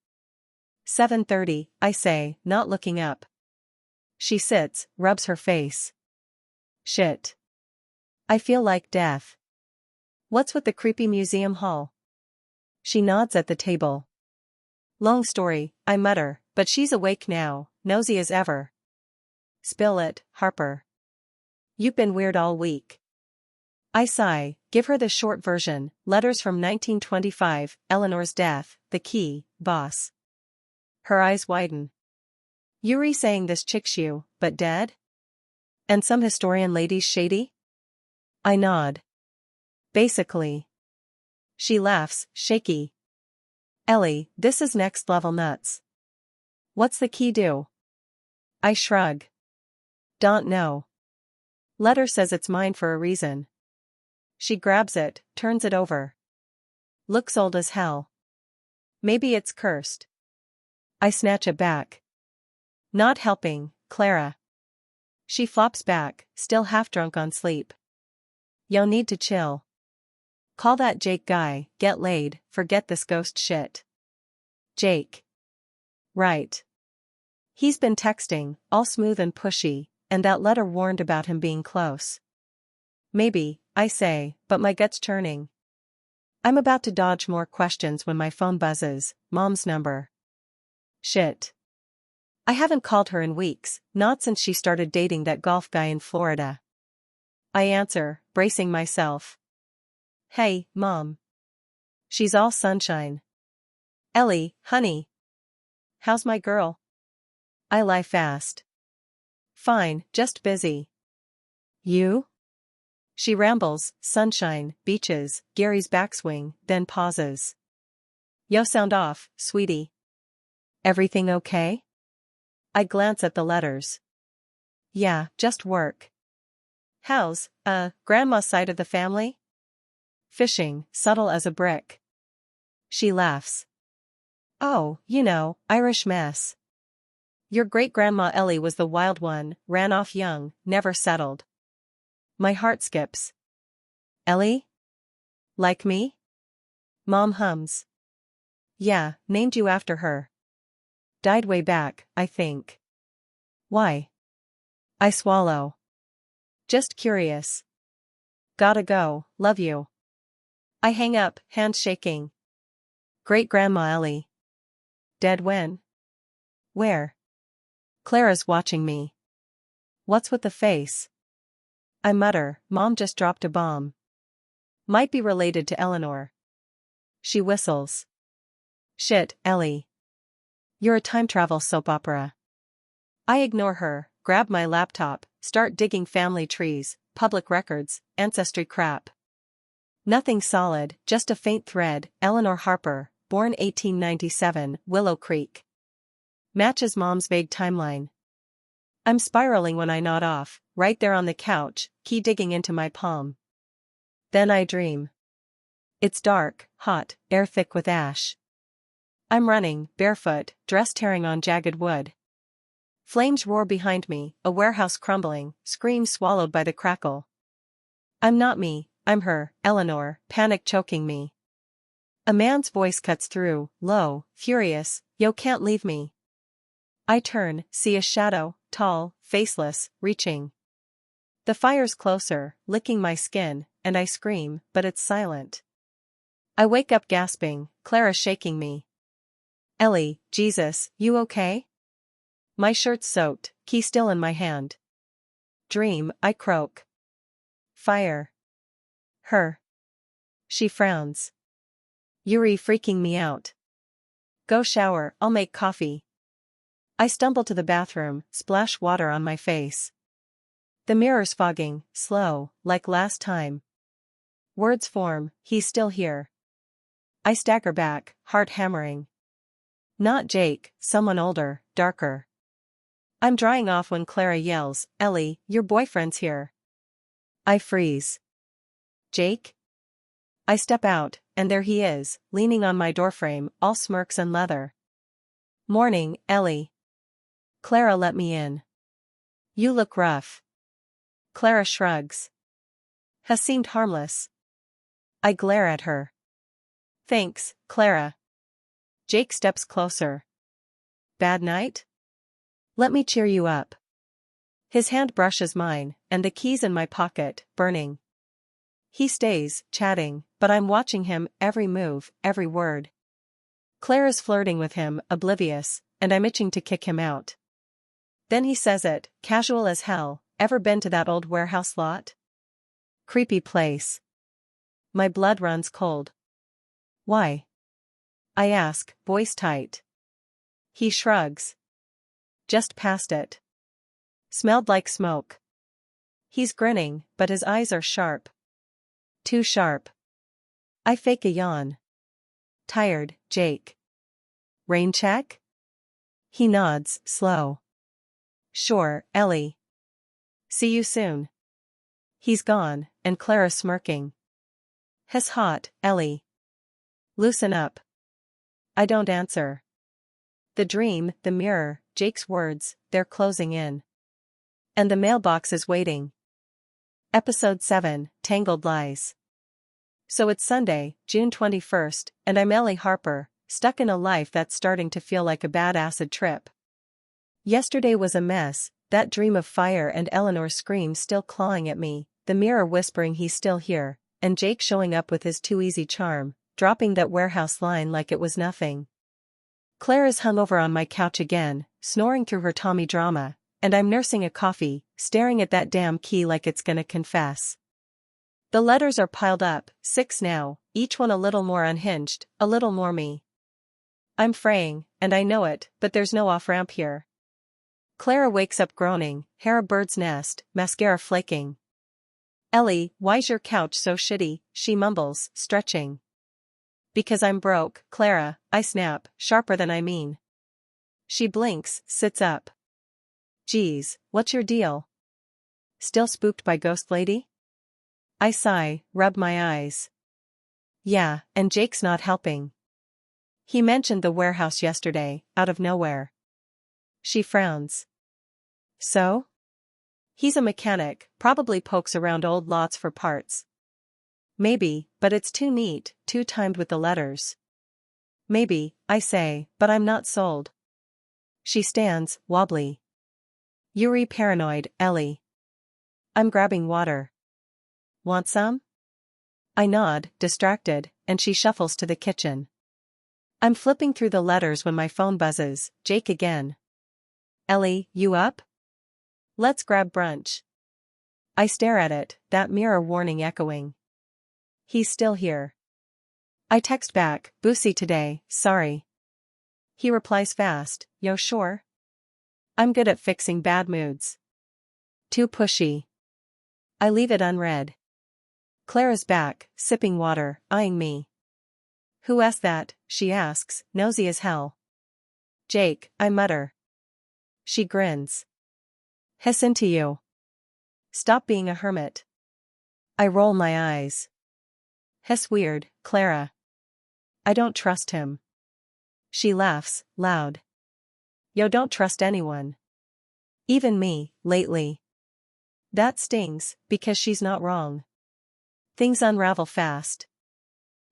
7:30, I say, not looking up. She sits, rubs her face. Shit. I feel like death. What's with the creepy museum hall? She nods at the table. Long story, I mutter, but she's awake now, nosy as ever. Spill it, Harper. You've been weird all week. I sigh, give her the short version, letters from 1925, Eleanor's death, the key, boss. Her eyes widen. Yuri saying this chick's you, but dead? And some historian lady's shady? I nod. Basically. She laughs, shaky. Ellie, this is next level nuts. What's the key do? I shrug. Don't know. Letter says it's mine for a reason. She grabs it, turns it over. Looks old as hell. Maybe it's cursed. I snatch it back. Not helping, Clara. She flops back, still half drunk on sleep. Yo need to chill. Call that Jake guy, get laid, forget this ghost shit. Jake. Right. He's been texting, all smooth and pushy, and that letter warned about him being close. Maybe, I say, but my gut's churning. I'm about to dodge more questions when my phone buzzes, Mom's number. Shit. I haven't called her in weeks, not since she started dating that golf guy in Florida. I answer, bracing myself. Hey, Mom. She's all sunshine. Ellie, honey. How's my girl? I lie fast. Fine, just busy. You? She rambles, sunshine, beaches, Gary's backswing, then pauses. Yo sound off, sweetie. Everything okay? I glance at the letters. Yeah, just work. How's, grandma's side of the family? Fishing, subtle as a brick. She laughs. Oh, Irish mess. Your great-grandma Ellie was the wild one, ran off young, never settled. My heart skips. Ellie? Like me? Mom hums. Yeah, named you after her. Died way back, I think. Why? I swallow. Just curious. Gotta go, love you. I hang up, hands shaking. Great-grandma Ellie. Dead when? Where? Clara's watching me. What's with the face? I mutter, Mom just dropped a bomb. Might be related to Eleanor. She whistles. Shit, Ellie. You're a time travel soap opera. I ignore her, grab my laptop, start digging family trees, public records, ancestry crap. Nothing solid, just a faint thread. Eleanor Harper, born 1897, Willow Creek. Matches Mom's vague timeline. I'm spiraling when I nod off, right there on the couch, key digging into my palm. Then I dream. It's dark, hot, air thick with ash. I'm running, barefoot, dress tearing on jagged wood. Flames roar behind me, a warehouse crumbling, screams swallowed by the crackle. I'm not me, I'm her, Eleanor, panic choking me. A man's voice cuts through, low, furious, yo can't leave me. I turn, see a shadow, tall, faceless, reaching. The fire's closer, licking my skin, and I scream, but it's silent. I wake up gasping, Clara shaking me. Ellie, Jesus, you okay? My shirt's soaked, key still in my hand. Dream, I croak. Fire. Her. She frowns. Yuri freaking me out. Go shower, I'll make coffee. I stumble to the bathroom, splash water on my face. The mirror's fogging, slow, like last time. Words form, he's still here. I stagger back, heart hammering. Not Jake, someone older, darker. I'm drying off when Clara yells, Ellie, your boyfriend's here. I freeze. Jake? I step out, and there he is, leaning on my doorframe, all smirks and leather. Morning, Ellie. Clara let me in. You look rough. Clara shrugs. Has seemed harmless. I glare at her. Thanks, Clara. Jake steps closer. Bad night? Let me cheer you up. His hand brushes mine, and the keys in my pocket, burning. He stays, chatting, but I'm watching him, every move, every word. Clara's flirting with him, oblivious, and I'm itching to kick him out. Then he says it, casual as hell, ever been to that old warehouse lot? Creepy place. My blood runs cold. Why? I ask, voice tight. He shrugs. Just past it. Smelled like smoke. He's grinning, but his eyes are sharp. Too sharp. I fake a yawn. Tired, Jake. Rain check? He nods, slow. Sure, Ellie. See you soon. He's gone, and Clara smirking. His hot, Ellie. Loosen up. I don't answer. The dream, the mirror, Jake's words, they're closing in. And the mailbox is waiting. Episode 7, Tangled Lies. So it's Sunday, June 21st, and I'm Ellie Harper, stuck in a life that's starting to feel like a bad acid trip. Yesterday was a mess, that dream of fire and Eleanor's scream still clawing at me, the mirror whispering he's still here, and Jake showing up with his too easy charm, dropping that warehouse line like it was nothing. Clara's hung over on my couch again, snoring through her Tommy drama, and I'm nursing a coffee, staring at that damn key like it's gonna confess. The letters are piled up, 6 now, each one a little more unhinged, a little more me. I'm fraying, and I know it, but there's no off-ramp here. Clara wakes up groaning, hair a bird's nest, mascara flaking. Ellie, why's your couch so shitty? She mumbles, stretching. Because I'm broke, Clara, I snap, sharper than I mean. She blinks, sits up. Geez, what's your deal? Still spooked by Ghost Lady? I sigh, rub my eyes. Yeah, and Jake's not helping. He mentioned the warehouse yesterday, out of nowhere. She frowns. So? He's a mechanic, probably pokes around old lots for parts. Maybe, but it's too neat, too timed with the letters. Maybe, I say, but I'm not sold. She stands, wobbly. You're paranoid, Ellie. I'm grabbing water. Want some? I nod, distracted, and she shuffles to the kitchen. I'm flipping through the letters when my phone buzzes. Jake again. Ellie, you up? Let's grab brunch. I stare at it, that mirror warning echoing. He's still here. I text back, "Boosie today, sorry." He replies fast, "Yo sure?" I'm good at fixing bad moods. Too pushy. I leave it unread. Clara's back, sipping water, eyeing me. Who asked that, she asks, nosy as hell. Jake, I mutter. She grins. Hiss into you. Stop being a hermit. I roll my eyes. Hiss weird, Clara. I don't trust him. She laughs, loud. Yo, don't trust anyone. Even me, lately. That stings, because she's not wrong. Things unravel fast.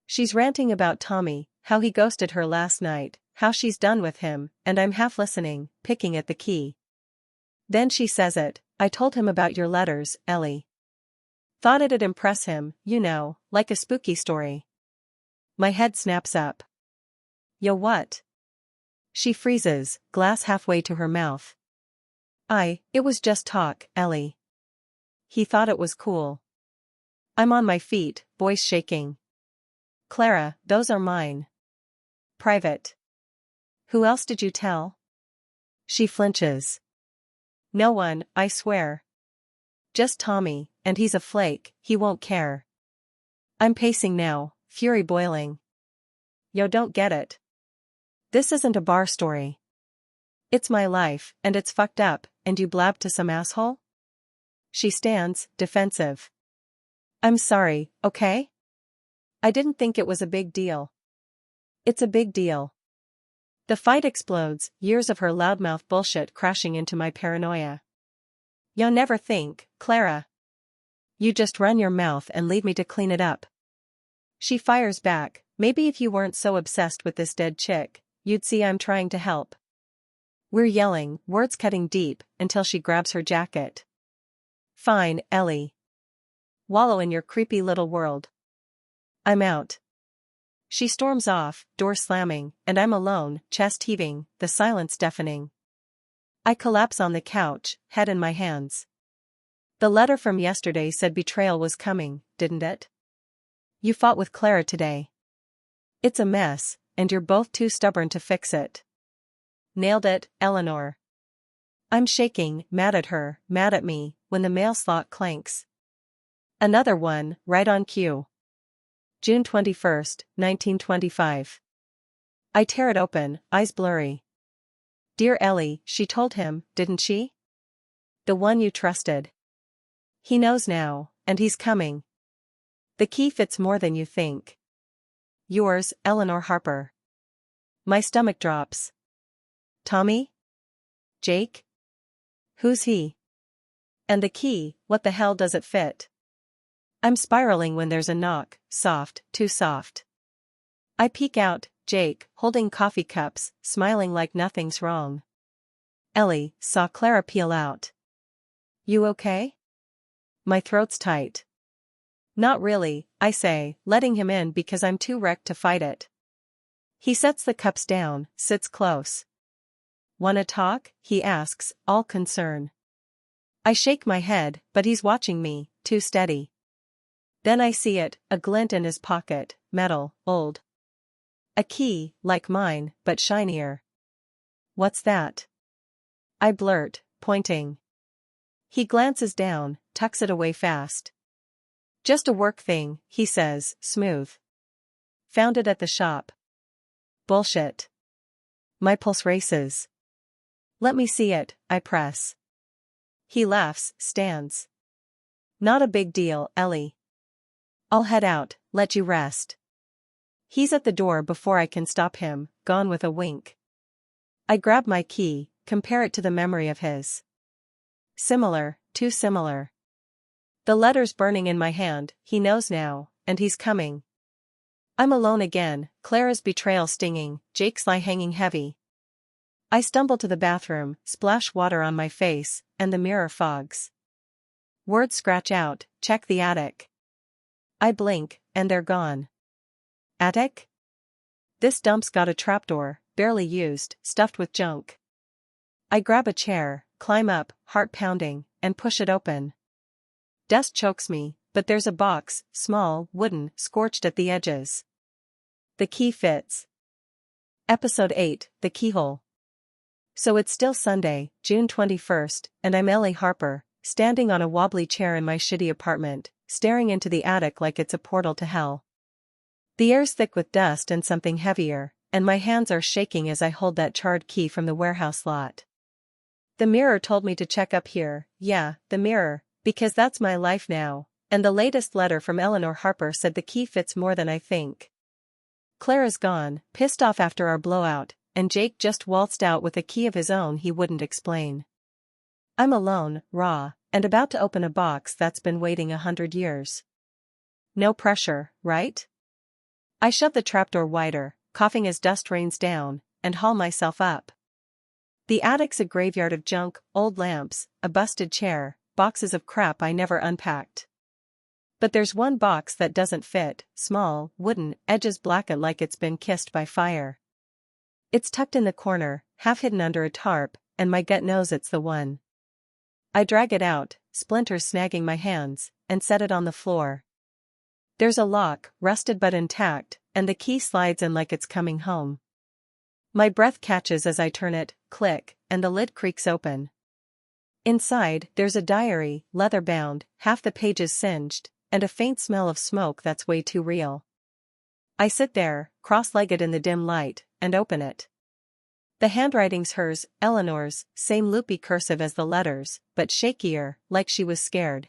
She's ranting about Tommy, how he ghosted her last night, how she's done with him, and I'm half listening, picking at the key. Then she says it, I told him about your letters, Ellie. Thought it'd impress him, you know, like a spooky story. My head snaps up. Yo, what? She freezes, glass halfway to her mouth. It was just talk, Ellie. He thought it was cool. I'm on my feet, voice shaking. Clara, those are mine. Private. Who else did you tell? She flinches. No one, I swear. Just Tommy, and he's a flake, he won't care. I'm pacing now, fury boiling. Yo, don't get it. This isn't a bar story. It's my life, and it's fucked up, and you blab to some asshole? She stands, defensive. I'm sorry, okay? I didn't think it was a big deal. It's a big deal. The fight explodes, years of her loudmouth bullshit crashing into my paranoia. You'll never think, Clara. You just run your mouth and leave me to clean it up. She fires back, maybe if you weren't so obsessed with this dead chick, you'd see I'm trying to help. We're yelling, words cutting deep, until she grabs her jacket. Fine, Ellie. Wallow in your creepy little world. I'm out. She storms off, door slamming, and I'm alone, chest heaving, the silence deafening. I collapse on the couch, head in my hands. The letter from yesterday said betrayal was coming, didn't it? You fought with Clara today. It's a mess, and you're both too stubborn to fix it. Nailed it, Eleanor. I'm shaking, mad at her, mad at me, when the mail slot clanks. Another one, right on cue. June 21st, 1925. I tear it open, eyes blurry. Dear Ellie, she told him, didn't she? The one you trusted. He knows now, and he's coming. The key fits more than you think. Yours, Eleanor Harper. My stomach drops. Tommy? Jake? Who's he? And the key, what the hell does it fit? I'm spiraling when there's a knock, soft, too soft. I peek out, Jake, holding coffee cups, smiling like nothing's wrong. Ellie saw Clara peel out. You okay? My throat's tight. Not really, I say, letting him in because I'm too wrecked to fight it. He sets the cups down, sits close. Wanna talk? He asks, all concern. I shake my head, but he's watching me, too steady. Then I see it, a glint in his pocket, metal, old. A key, like mine, but shinier. What's that? I blurt, pointing. He glances down, tucks it away fast. Just a work thing, he says, smooth. Found it at the shop. Bullshit. My pulse races. Let me see it, I press. He laughs, stands. Not a big deal, Ellie. I'll head out, let you rest. He's at the door before I can stop him, gone with a wink. I grab my key, compare it to the memory of his. Similar, too similar. The letter's burning in my hand, he knows now, and he's coming. I'm alone again, Clara's betrayal stinging, Jake's lie hanging heavy. I stumble to the bathroom, splash water on my face, and the mirror fogs. Words scratch out, check the attic. I blink, and they're gone. Attic? This dump's got a trapdoor, barely used, stuffed with junk. I grab a chair, climb up, heart pounding, and push it open. Dust chokes me, but there's a box, small, wooden, scorched at the edges. The key fits. Episode 8, The Keyhole. So it's still Sunday, June 21st, and I'm Ellie Harper, standing on a wobbly chair in my shitty apartment, staring into the attic like it's a portal to hell. The air's thick with dust and something heavier, and my hands are shaking as I hold that charred key from the warehouse lot. The mirror told me to check up here, yeah, the mirror, because that's my life now, and the latest letter from Eleanor Harper said the key fits more than I think. Clara's gone, pissed off after our blowout, and Jake just waltzed out with a key of his own he wouldn't explain. I'm alone, raw, and about to open a box that's been waiting 100 years. No pressure, right? I shove the trapdoor wider, coughing as dust rains down, and haul myself up. The attic's a graveyard of junk, old lamps, a busted chair, boxes of crap I never unpacked. But there's one box that doesn't fit, small, wooden, edges blackened like it's been kissed by fire. It's tucked in the corner, half hidden under a tarp, and my gut knows it's the one. I drag it out, splinters snagging my hands, and set it on the floor. There's a lock, rusted but intact, and the key slides in like it's coming home. My breath catches as I turn it, click, and the lid creaks open. Inside, there's a diary, leather-bound, half the pages singed, and a faint smell of smoke that's way too real. I sit there, cross-legged in the dim light, and open it. The handwriting's hers, Eleanor's, same loopy cursive as the letters, but shakier, like she was scared.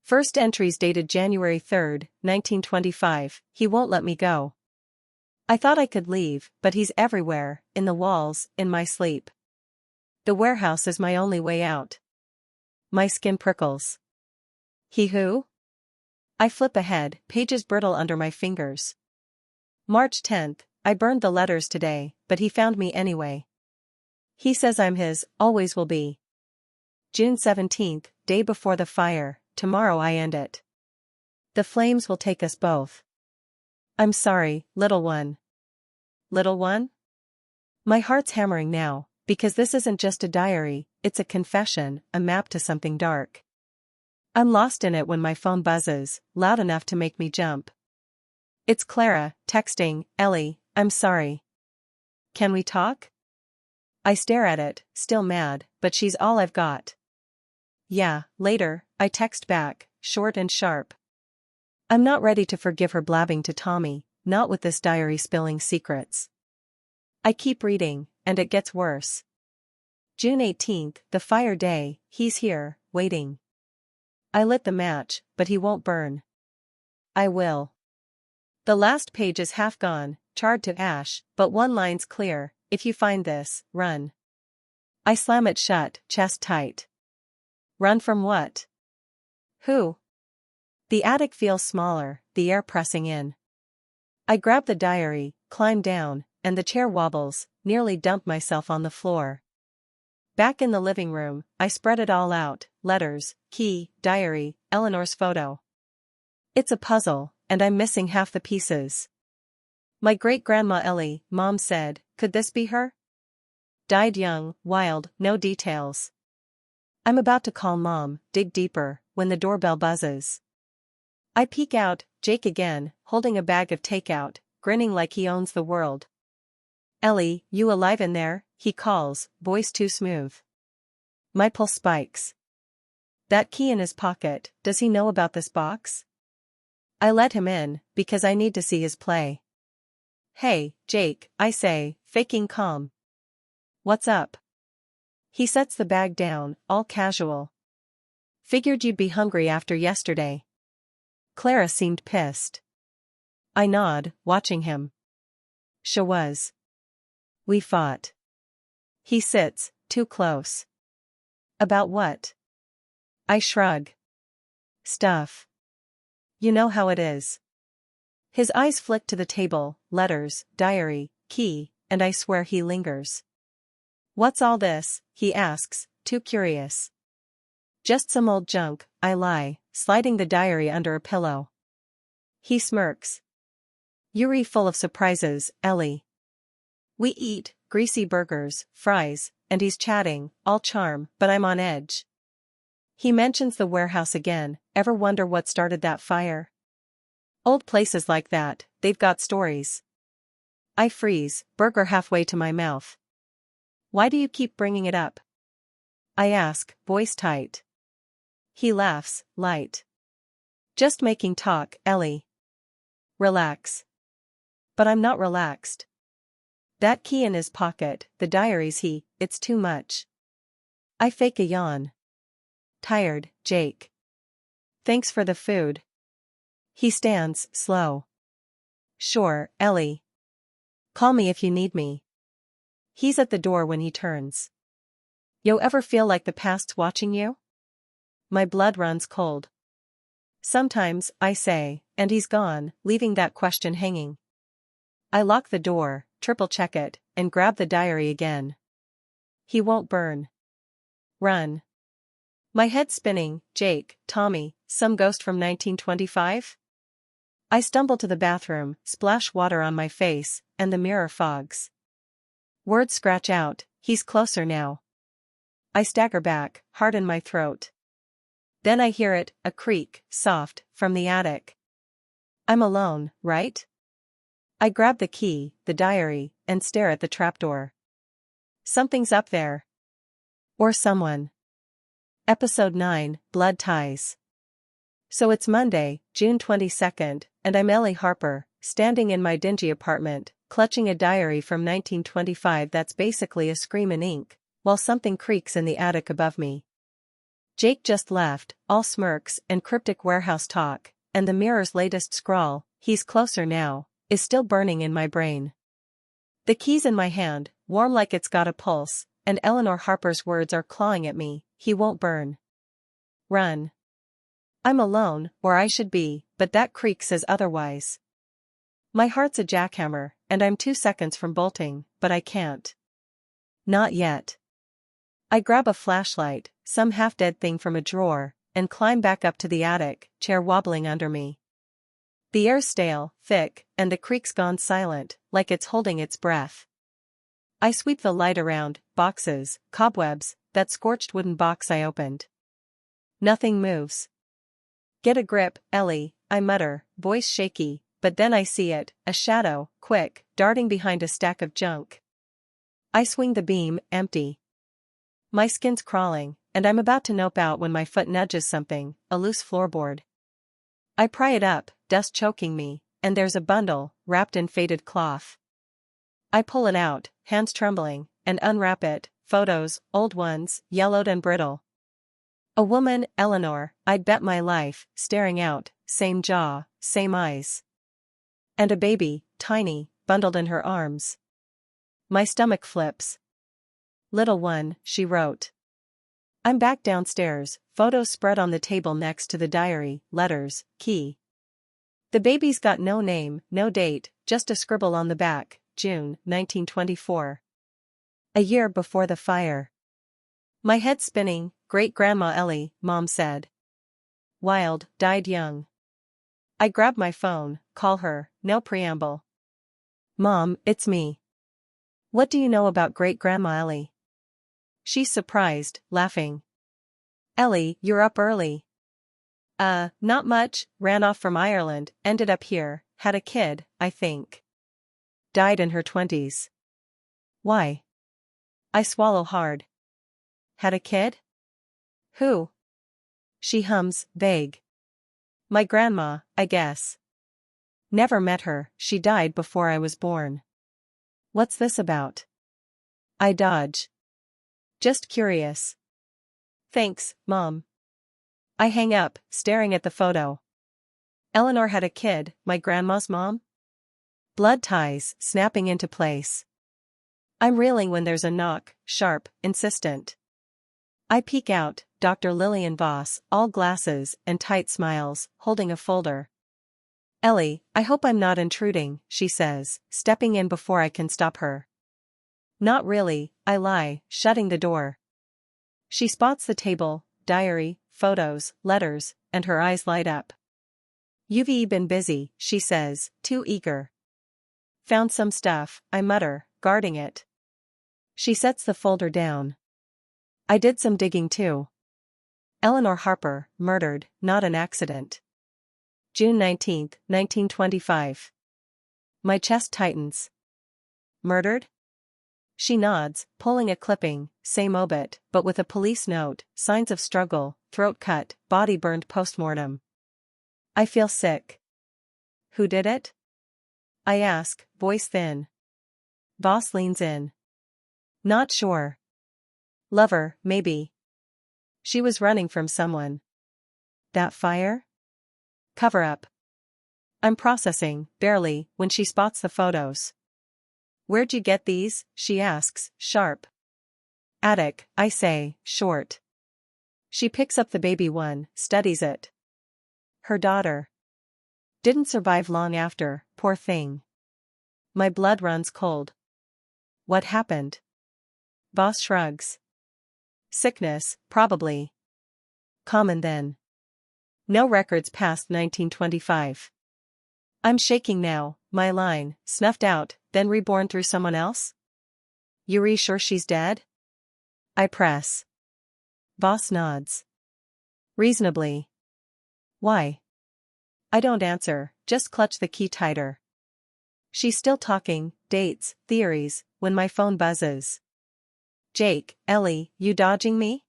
First entries dated January 3, 1925, he won't let me go. I thought I could leave, but he's everywhere, in the walls, in my sleep. The warehouse is my only way out. My skin prickles. He who? I flip ahead, pages brittle under my fingers. March 10th, I burned the letters today, but he found me anyway. He says I'm his, always will be. June 17th, day before the fire, tomorrow I end it. The flames will take us both. I'm sorry, little one. Little one? My heart's hammering now, because this isn't just a diary, it's a confession, a map to something dark. I'm lost in it when my phone buzzes, loud enough to make me jump. It's Clara, texting, Ellie, I'm sorry. Can we talk? I stare at it, still mad, but she's all I've got. Yeah, later, I text back, short and sharp. I'm not ready to forgive her blabbing to Tommy, not with this diary spilling secrets. I keep reading, and it gets worse. June 18th, the fire day, he's here, waiting. I lit the match, but he won't burn. I will. The last page is half gone, charred to ash, but one line's clear, if you find this, run. I slam it shut, chest tight. Run from what? Who? The attic feels smaller, the air pressing in. I grab the diary, climb down, and the chair wobbles, nearly dump myself on the floor. Back in the living room, I spread it all out, letters, key, diary, Eleanor's photo. It's a puzzle, and I'm missing half the pieces. My great-grandma Ellie, Mom said, could this be her? Died young, wild, no details. I'm about to call Mom, dig deeper, when the doorbell buzzes. I peek out, Jake again, holding a bag of takeout, grinning like he owns the world. Ellie, you alive in there? He calls, voice too smooth. My pulse spikes. That key in his pocket, does he know about this box? I let him in, because I need to see his play. Hey, Jake, I say, faking calm. What's up? He sets the bag down, all casual. Figured you'd be hungry after yesterday. Clara seemed pissed. I nod, watching him. She was. We fought. He sits, too close. About what? I shrug. Stuff. You know how it is. His eyes flick to the table, letters, diary, key, and I swear he lingers. What's all this? He asks, too curious. Just some old junk, I lie, sliding the diary under a pillow. He smirks. You're full of surprises, Ellie. We eat greasy burgers, fries, and he's chatting, all charm, but I'm on edge. He mentions the warehouse again. Ever wonder what started that fire? Old places like that, they've got stories. I freeze, burger halfway to my mouth. Why do you keep bringing it up? I ask, voice tight. He laughs, light. Just making talk, Ellie. Relax. But I'm not relaxed. That key in his pocket, the diaries it's too much. I fake a yawn. Tired, Jake. Thanks for the food. He stands, slow. Sure, Ellie. Call me if you need me. He's at the door when he turns. You ever feel like the past's watching you? My blood runs cold. Sometimes, I say, and he's gone, leaving that question hanging. I lock the door, triple check it, and grab the diary again. He won't burn. Run. My head spinning, Jake, Tommy, some ghost from 1925? I stumble to the bathroom, splash water on my face, and the mirror fogs. Words scratch out, he's closer now. I stagger back, heart in my throat. Then I hear it, a creak, soft, from the attic. I'm alone, right? I grab the key, the diary, and stare at the trapdoor. Something's up there. Or someone. Episode 9, Blood Ties. So it's Monday, June 22nd, and I'm Ellie Harper, standing in my dingy apartment, clutching a diary from 1925 that's basically a scream in ink, while something creaks in the attic above me. Jake just left, all smirks and cryptic warehouse talk, and the mirror's latest scrawl, he's closer now, is still burning in my brain. The key's in my hand, warm like it's got a pulse, and Eleanor Harper's words are clawing at me, he won't burn. Run. I'm alone, or I should be, but that creak says otherwise. My heart's a jackhammer, and I'm 2 seconds from bolting, but I can't. Not yet. I grab a flashlight, some half-dead thing from a drawer, and climb back up to the attic, chair wobbling under me. The air's stale, thick, and the creak's gone silent, like it's holding its breath. I sweep the light around, boxes, cobwebs, that scorched wooden box I opened. Nothing moves. Get a grip, Ellie, I mutter, voice shaky, but then I see it, a shadow, quick, darting behind a stack of junk. I swing the beam, empty. My skin's crawling, and I'm about to nope out when my foot nudges something, a loose floorboard. I pry it up, dust choking me, and there's a bundle, wrapped in faded cloth. I pull it out, hands trembling, and unwrap it, photos, old ones, yellowed and brittle. A woman, Eleanor, I'd bet my life, staring out, same jaw, same eyes. And a baby, tiny, bundled in her arms. My stomach flips. Little one, she wrote. I'm back downstairs, photos spread on the table next to the diary, letters, key. The baby's got no name, no date, just a scribble on the back, June, 1924. A year before the fire. My head spinning, great-grandma Ellie, Mom said. Wild, died young. I grab my phone, call her, no preamble. Mom, it's me. What do you know about great-grandma Ellie? She's surprised, laughing. Ellie, you're up early. Not much, ran off from Ireland, ended up here, had a kid, I think. Died in her 20s. Why? I swallow hard. Had a kid? Who? She hums, vague. My grandma, I guess. Never met her, she died before I was born. What's this about? I dodge. Just curious. Thanks, Mom. I hang up, staring at the photo. Eleanor had a kid, my grandma's mom? Blood ties snapping into place. I'm reeling when there's a knock, sharp, insistent. I peek out, Dr. Lillian Voss, all glasses and tight smiles, holding a folder. Ellie, I hope I'm not intruding, she says, stepping in before I can stop her. Not really, I lie, shutting the door. She spots the table, diary, photos, letters, and her eyes light up. You've been busy, she says, too eager. Found some stuff, I mutter, guarding it. She sets the folder down. I did some digging too. Eleanor Harper, murdered, not an accident. June 19, 1925. My chest tightens. Murdered? She nods, pulling a clipping, same obit, but with a police note, signs of struggle, throat cut, body burned postmortem. I feel sick. Who did it? I ask, voice thin. Voss leans in. Not sure. Lover, maybe. She was running from someone. That fire? Cover up. I'm processing, barely, when she spots the photos. Where'd you get these? She asks, sharp. Attic, I say, short. She picks up the baby one, studies it. Her daughter. Didn't survive long after, poor thing. My blood runs cold. What happened? Voss shrugs. Sickness, probably. Common then. No records past 1925. I'm shaking now, my line, snuffed out, then reborn through someone else? You're sure she's dead? I press. Voss nods. Reasonably. Why? I don't answer, just clutch the key tighter. She's still talking, dates, theories, when my phone buzzes. Jake, Ellie, you dodging me?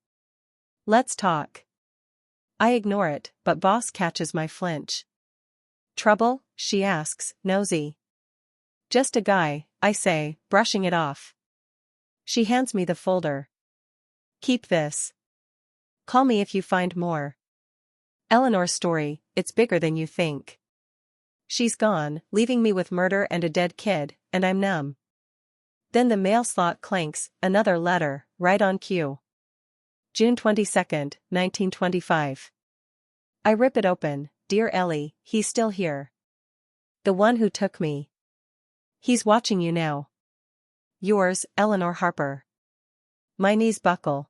Let's talk. I ignore it, but Voss catches my flinch. Trouble? She asks, nosy. Just a guy, I say, brushing it off. She hands me the folder. Keep this. Call me if you find more. Eleanor's story, it's bigger than you think. She's gone, leaving me with murder and a dead kid, and I'm numb. Then the mail slot clanks, another letter, right on cue. June 22, 1925. I rip it open. Dear Ellie, he's still here. The one who took me. He's watching you now. Yours, Eleanor Harper. My knees buckle.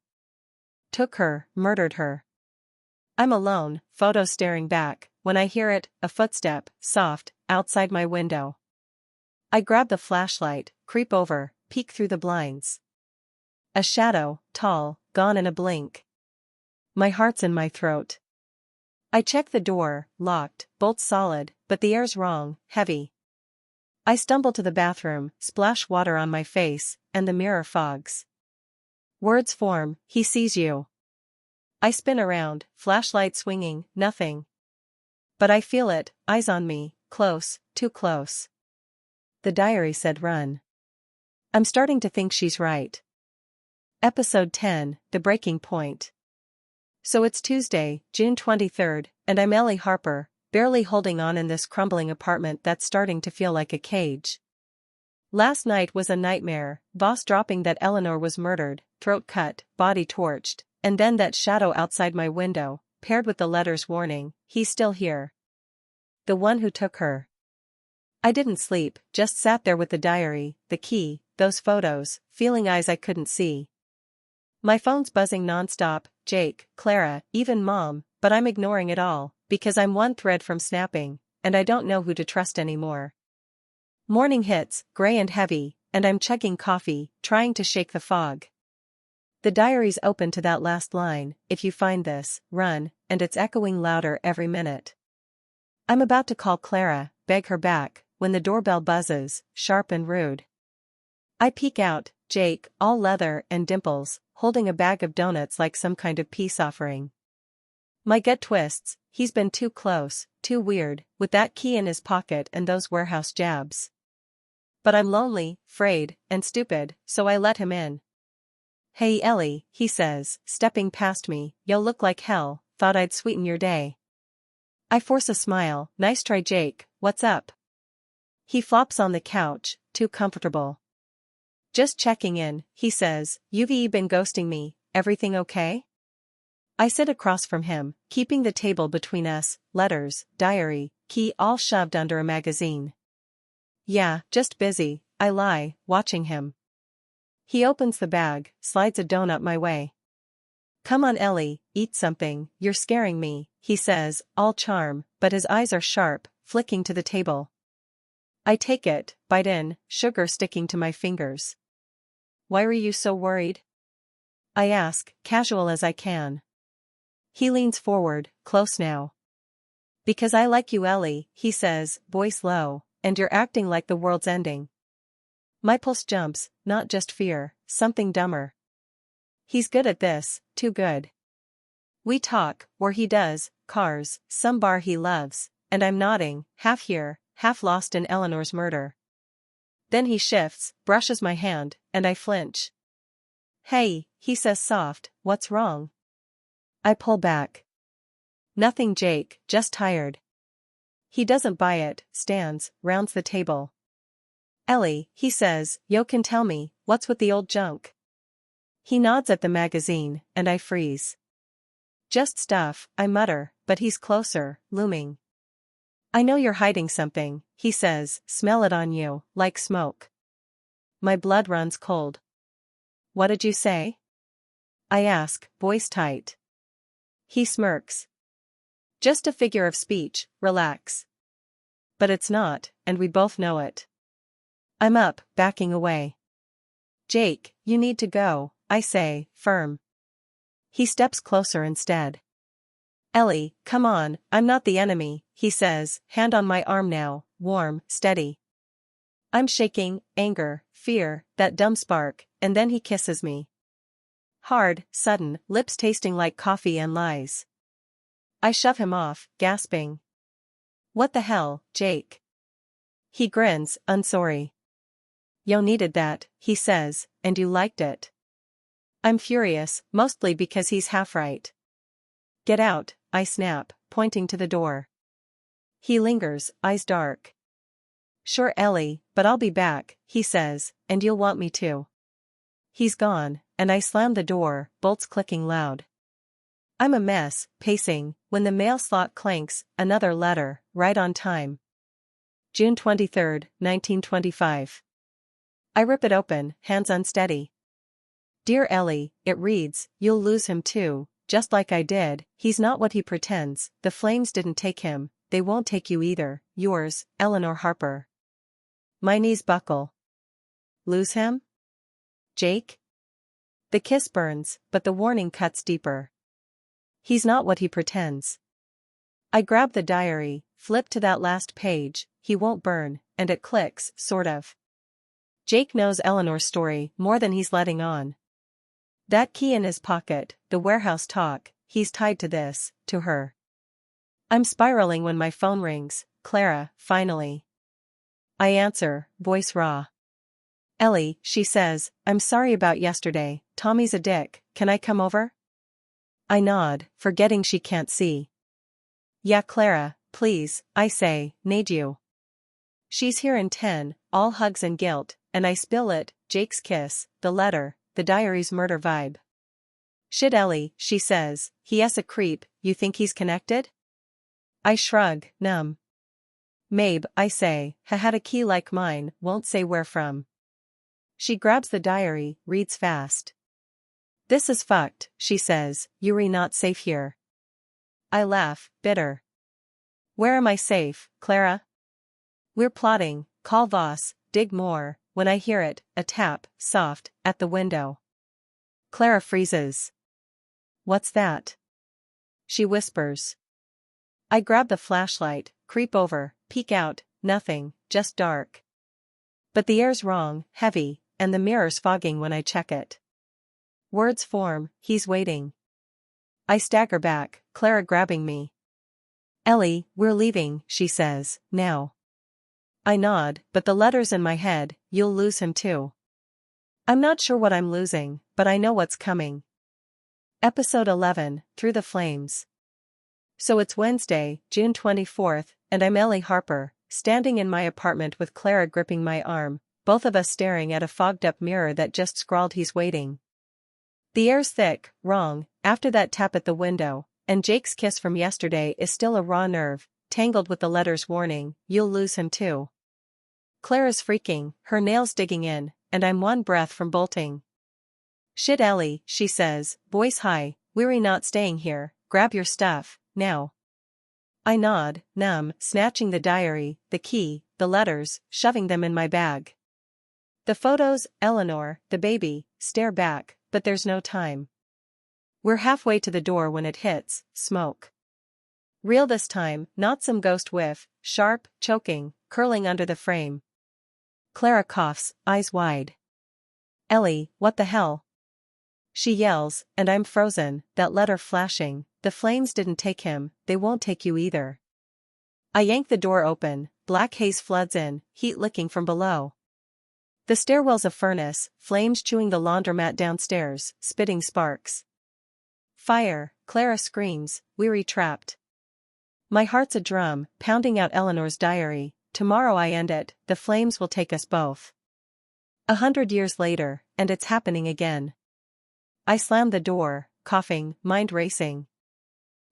Took her, murdered her. I'm alone, photo staring back, when I hear it, a footstep, soft, outside my window. I grab the flashlight, creep over, peek through the blinds. A shadow, tall, gone in a blink. My heart's in my throat. I check the door, locked, bolt solid, but the air's wrong, heavy. I stumble to the bathroom, splash water on my face, and the mirror fogs. Words form, he sees you. I spin around, flashlight swinging, nothing. But I feel it, eyes on me, close, too close. The diary said run. I'm starting to think she's right. Episode 10, The Breaking Point. So it's Tuesday, June 23rd, and I'm Ellie Harper, barely holding on in this crumbling apartment that's starting to feel like a cage. Last night was a nightmare, Voss dropping that Eleanor was murdered, throat cut, body torched, and then that shadow outside my window, paired with the letter's warning, he's still here. The one who took her. I didn't sleep, just sat there with the diary, the key, those photos, feeling eyes I couldn't see. My phone's buzzing nonstop, Jake, Clara, even Mom, but I'm ignoring it all, because I'm one thread from snapping, and I don't know who to trust anymore. Morning hits, gray and heavy, and I'm chugging coffee, trying to shake the fog. The diary's open to that last line, if you find this, run, and it's echoing louder every minute. I'm about to call Clara, beg her back, when the doorbell buzzes, sharp and rude. I peek out, Jake, all leather and dimples, holding a bag of donuts like some kind of peace offering. My gut twists, he's been too close, too weird, with that key in his pocket and those warehouse jabs. But I'm lonely, frayed, and stupid, so I let him in. Hey Ellie, he says, stepping past me, you look like hell, thought I'd sweeten your day. I force a smile, nice try Jake, what's up? He flops on the couch, too comfortable. Just checking in, he says, you've been ghosting me, everything okay? I sit across from him, keeping the table between us, letters, diary, key all shoved under a magazine. Yeah, just busy, I lie, watching him. He opens the bag, slides a donut my way. Come on Ellie, eat something, you're scaring me, he says, all charm, but his eyes are sharp, flicking to the table. I take it, bite in, sugar sticking to my fingers. Why were you so worried? I ask, casual as I can. He leans forward, close now. Because I like you Ellie, he says, voice low, and you're acting like the world's ending. My pulse jumps, not just fear, something dumber. He's good at this, too good. We talk, or he does, cars, some bar he loves, and I'm nodding, half here, half lost in Eleanor's murder. Then he shifts, brushes my hand, and I flinch. Hey, he says soft, what's wrong? I pull back. Nothing Jake, just tired. He doesn't buy it, stands, rounds the table. Ellie, he says, yo can tell me, what's with the old junk? He nods at the magazine, and I freeze. Just stuff, I mutter, but he's closer, looming. I know you're hiding something, he says, smell it on you, like smoke. My blood runs cold. What did you say? I ask, voice tight. He smirks. Just a figure of speech, relax. But it's not, and we both know it. I'm up, backing away. Jake, you need to go, I say, firm. He steps closer instead. Ellie, come on, I'm not the enemy, he says, hand on my arm now, warm, steady. I'm shaking, anger, fear, that dumb spark, and then he kisses me. Hard, sudden, lips tasting like coffee and lies. I shove him off, gasping. What the hell, Jake? He grins, unsorry. Yo needed that, he says, and you liked it. I'm furious, mostly because he's half right. Get out, I snap, pointing to the door. He lingers, eyes dark. Sure Ellie, but I'll be back, he says, and you'll want me to. He's gone, and I slam the door, bolts clicking loud. I'm a mess, pacing, when the mail slot clanks, another letter, right on time. June 23, 1925. I rip it open, hands unsteady. Dear Ellie, it reads, you'll lose him too, just like I did, he's not what he pretends, the flames didn't take him, they won't take you either, yours, Eleanor Harper. My knees buckle. Lose him? Jake? The kiss burns, but the warning cuts deeper. He's not what he pretends. I grab the diary, flip to that last page, he won't burn, and it clicks, sort of. Jake knows Eleanor's story more than he's letting on. That key in his pocket, the warehouse talk, he's tied to this, to her. I'm spiraling when my phone rings, Clara, finally. I answer, voice raw. Ellie, she says, I'm sorry about yesterday, Tommy's a dick, can I come over? I nod, forgetting she can't see. Yeah Clara, please, I say, need you. She's here in 10, all hugs and guilt, and I spill it, Jake's kiss, the letter, the diary's murder vibe. Shit Ellie, she says, he's a creep, you think he's connected? I shrug, numb. Mabe, I say, had a key like mine, won't say where from. She grabs the diary, reads fast. This is fucked, she says, you're not safe here. I laugh, bitter. Where am I safe, Clara? We're plotting, call Voss, dig more, when I hear it, a tap, soft, at the window. Clara freezes. What's that? She whispers. I grab the flashlight, creep over, peek out, nothing, just dark. But the air's wrong, heavy, and the mirror's fogging when I check it. Words form, he's waiting. I stagger back, Clara grabbing me. Ellie, we're leaving, she says, now. I nod, but the letter's in my head, you'll lose him too. I'm not sure what I'm losing, but I know what's coming. Episode 11, Through the Flames. So it's Wednesday, June 24th, and I'm Ellie Harper, standing in my apartment with Clara gripping my arm, both of us staring at a fogged-up mirror that just scrawled "he's waiting." The air's thick, wrong, after that tap at the window, and Jake's kiss from yesterday is still a raw nerve, tangled with the letters warning, "You'll lose him too." Clara's freaking, her nails digging in, and I'm one breath from bolting. "Shit, Ellie," she says, voice high, "we're not staying here, grab your stuff, now." I nod, numb, snatching the diary, the key, the letters, shoving them in my bag. The photos, Eleanor, the baby, stare back, but there's no time. We're halfway to the door when it hits, smoke. Real this time, not some ghost whiff, sharp, choking, curling under the frame. Clara coughs, eyes wide. "Ellie, what the hell?" She yells, and I'm frozen, that letter flashing. "The flames didn't take him, they won't take you either." I yank the door open, black haze floods in, heat licking from below. The stairwell's a furnace, flames chewing the laundromat downstairs, spitting sparks. "Fire," Clara screams, weary trapped. My heart's a drum, pounding out Eleanor's diary. "Tomorrow I end it, the flames will take us both." 100 years later, and it's happening again. I slam the door, coughing, mind racing.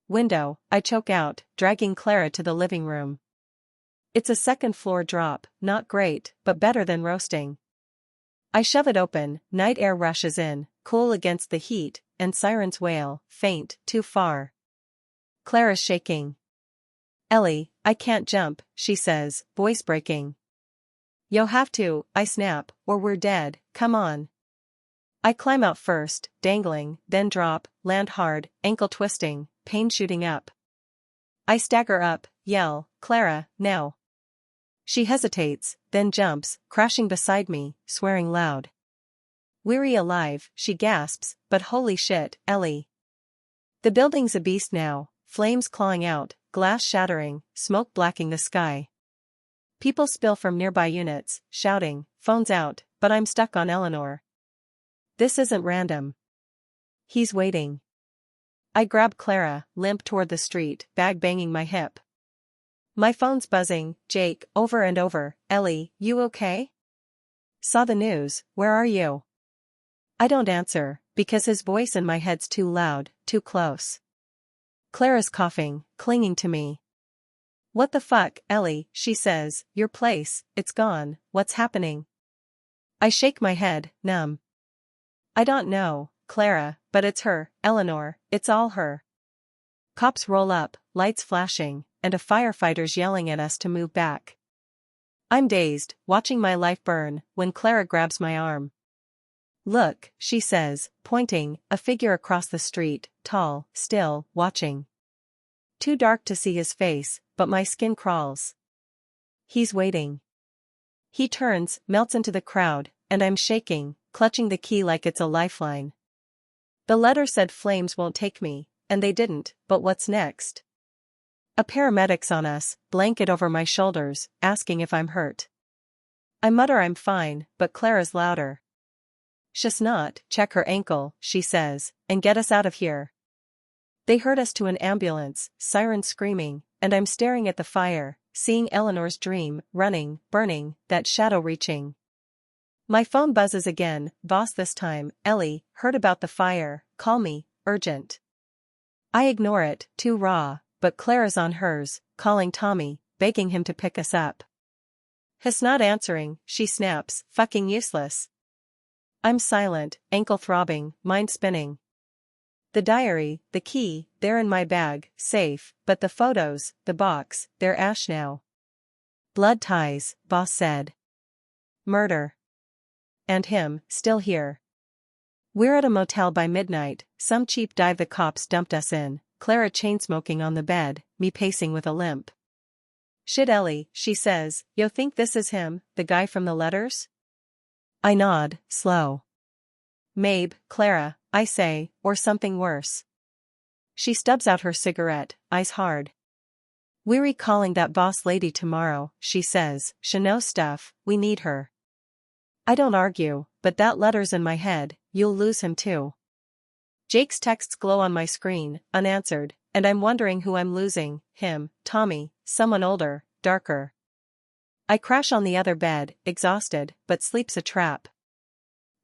"Window," I choke out, dragging Clara to the living room. It's a second-floor drop, not great, but better than roasting. I shove it open, night air rushes in, cool against the heat, and sirens wail, faint, too far. Clara's shaking. "Ellie, I can't jump," she says, voice breaking. "You'll have to," I snap, "or we're dead, come on." I climb out first, dangling, then drop, land hard, ankle twisting, pain shooting up. I stagger up, yell, "Clara, now." She hesitates, then jumps, crashing beside me, swearing loud. "Weary alive," she gasps, "but holy shit, Ellie." The building's a beast now, flames clawing out, glass shattering, smoke blacking the sky. People spill from nearby units, shouting, phones out, but I'm stuck on Eleanor. This isn't random. He's waiting. I grab Clara, limp toward the street, bag banging my hip. My phone's buzzing, Jake, over and over, "Ellie, you okay? Saw the news, where are you?" I don't answer, because his voice in my head's too loud, too close. Clara's coughing, clinging to me. "What the fuck, Ellie," she says, "your place, it's gone, what's happening?" I shake my head, numb. "I don't know, Clara, but it's her, Eleanor, it's all her." Cops roll up, lights flashing, and a firefighter's yelling at us to move back. I'm dazed, watching my life burn, when Clara grabs my arm. "Look," she says, pointing, a figure across the street, tall, still, watching. Too dark to see his face, but my skin crawls. He's waiting. He turns, melts into the crowd, and I'm shaking, clutching the key like it's a lifeline. The letter said flames won't take me, and they didn't, but what's next? A paramedic's on us, blanket over my shoulders, asking if I'm hurt. I mutter I'm fine, but Clara's louder. "She's not, check her ankle," she says, "and get us out of here." They herd us to an ambulance, sirens screaming, and I'm staring at the fire, seeing Eleanor's dream, running, burning, that shadow reaching. My phone buzzes again, boss this time, "Ellie, heard about the fire, call me, urgent." I ignore it, too raw, but Clara's on hers, calling Tommy, begging him to pick us up. He's not answering, she snaps, "Fucking useless." I'm silent, ankle throbbing, mind spinning. The diary, the key, they're in my bag, safe, but the photos, the box, they're ash now. "Blood ties," boss said. "Murder. And him, still here." We're at a motel by midnight, some cheap dive the cops dumped us in, Clara chain-smoking on the bed, me pacing with a limp. "Shit, Ellie," she says, "yo think this is him, the guy from the letters?" I nod, slow. "Maybe, Clara," I say, "or something worse." She stubs out her cigarette, eyes hard. "We're calling that boss lady tomorrow," she says, "she knows stuff, we need her." I don't argue, but that letter's in my head, "You'll lose him too." Jake's texts glow on my screen, unanswered, and I'm wondering who I'm losing, him, Tommy, someone older, darker. I crash on the other bed, exhausted, but sleep's a trap.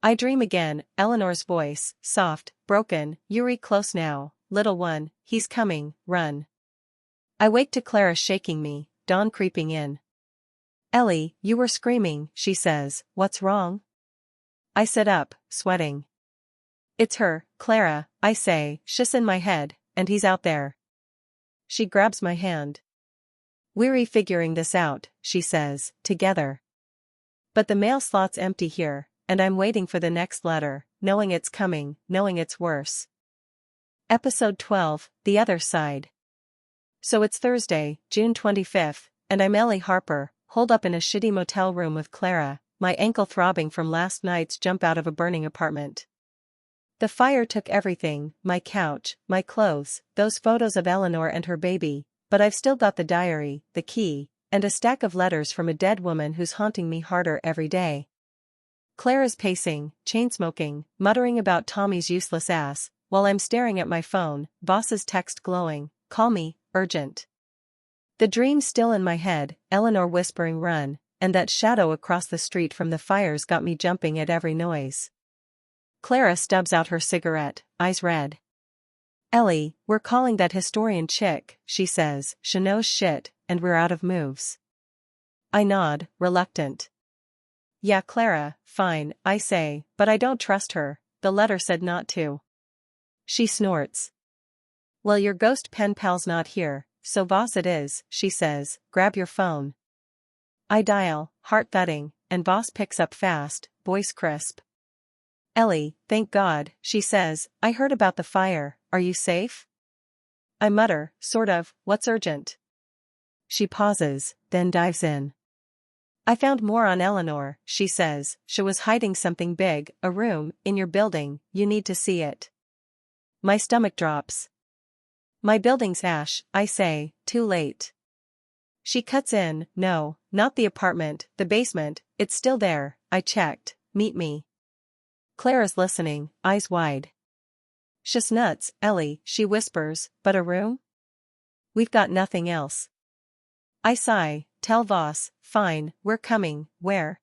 I dream again, Eleanor's voice, soft, broken, Yuri close now, little one, he's coming, run. I wake to Clara shaking me, dawn creeping in. Ellie, you were screaming, she says, what's wrong? I sit up, sweating. It's her, Clara, I say, sh's in my head, and he's out there. She grabs my hand. We're figuring this out, she says, together. But the mail slot's empty here, and I'm waiting for the next letter, knowing it's coming, knowing it's worse. Episode 12, The Other Side. So it's Thursday, June 25th, and I'm Ellie Harper, holed up in a shitty motel room with Clara, my ankle throbbing from last night's jump out of a burning apartment. The fire took everything, my couch, my clothes, those photos of Eleanor and her baby, but I've still got the diary, the key, and a stack of letters from a dead woman who's haunting me harder every day. Clara's pacing, chain-smoking, muttering about Tommy's useless ass, while I'm staring at my phone, boss's text glowing, call me, urgent. The dream still in my head, Eleanor whispering run, and that shadow across the street from the fires got me jumping at every noise. Clara stubs out her cigarette, eyes red. Ellie, we're calling that historian chick, she says, she knows shit, and we're out of moves. I nod, reluctant. Yeah, Clara, fine, I say, but I don't trust her, the letter said not to. She snorts. Well, your ghost pen pal's not here, so Voss it is, she says, grab your phone. I dial, heart thudding, and Voss picks up fast, voice crisp. Ellie, thank God, she says, I heard about the fire, are you safe? I mutter, sort of, what's urgent? She pauses, then dives in. I found more on Eleanor, she says, she was hiding something big, a room, in your building, you need to see it. My stomach drops. My building's ash, I say, too late. She cuts in, no, not the apartment, the basement, it's still there, I checked, meet me. Clara's listening, eyes wide. She's nuts, Ellie, she whispers, but a room? We've got nothing else. I sigh, tell Voss, fine, we're coming, where?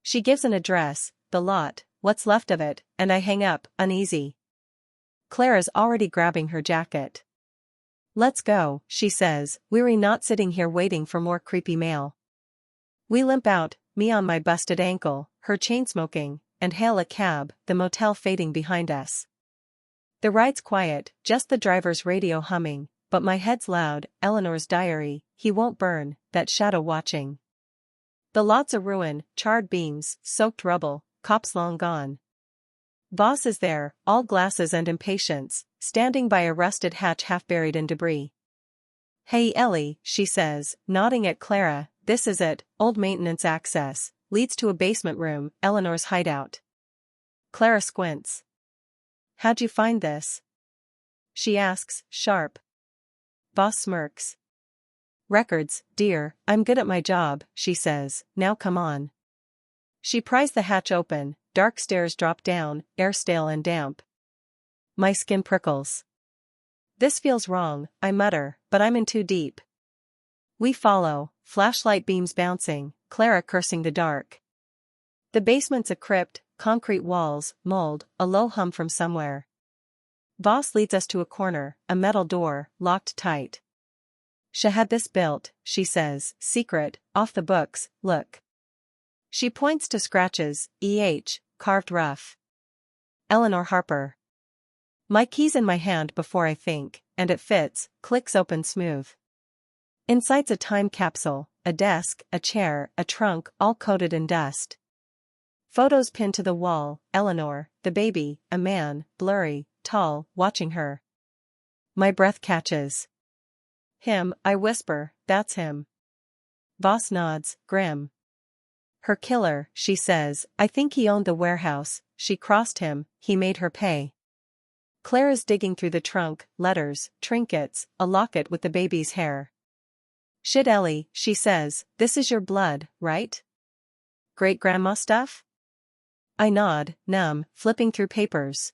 She gives an address, the lot, what's left of it, and I hang up, uneasy. Clara's already grabbing her jacket. Let's go, she says, we're not sitting here waiting for more creepy mail. We limp out, me on my busted ankle, her chain smoking, and hail a cab, the motel fading behind us. The ride's quiet, just the driver's radio humming, but my head's loud, Eleanor's diary, he won't burn, that shadow watching. The lot's a ruin, charred beams, soaked rubble, cops long gone. Voss is there, all glasses and impatience, standing by a rusted hatch half buried in debris. Hey Ellie, she says, nodding at Clara, this is it, old maintenance access, leads to a basement room, Eleanor's hideout. Clara squints. How'd you find this? She asks, sharp. Voss smirks. Records, dear, I'm good at my job, she says, now come on. She pries the hatch open, dark stairs drop down, air stale and damp. My skin prickles. This feels wrong, I mutter, but I'm in too deep. We follow, flashlight beams bouncing, Clara cursing the dark. The basement's a crypt, concrete walls, mold, a low hum from somewhere. Voss leads us to a corner, a metal door, locked tight. She had this built, she says, secret, off the books, look. She points to scratches, carved rough. Eleanor Harper. My key's in my hand before I think, and it fits, clicks open smooth. Inside's a time capsule, a desk, a chair, a trunk, all coated in dust. Photos pinned to the wall, Eleanor, the baby, a man, blurry, tall, watching her. My breath catches. Him, I whisper, that's him. Voss nods, grim. Her killer, she says, I think he owned the warehouse, she crossed him, he made her pay. Clara's digging through the trunk, letters, trinkets, a locket with the baby's hair. Shit Ellie, she says, this is your blood, right? Great-grandma stuff? I nod, numb, flipping through papers.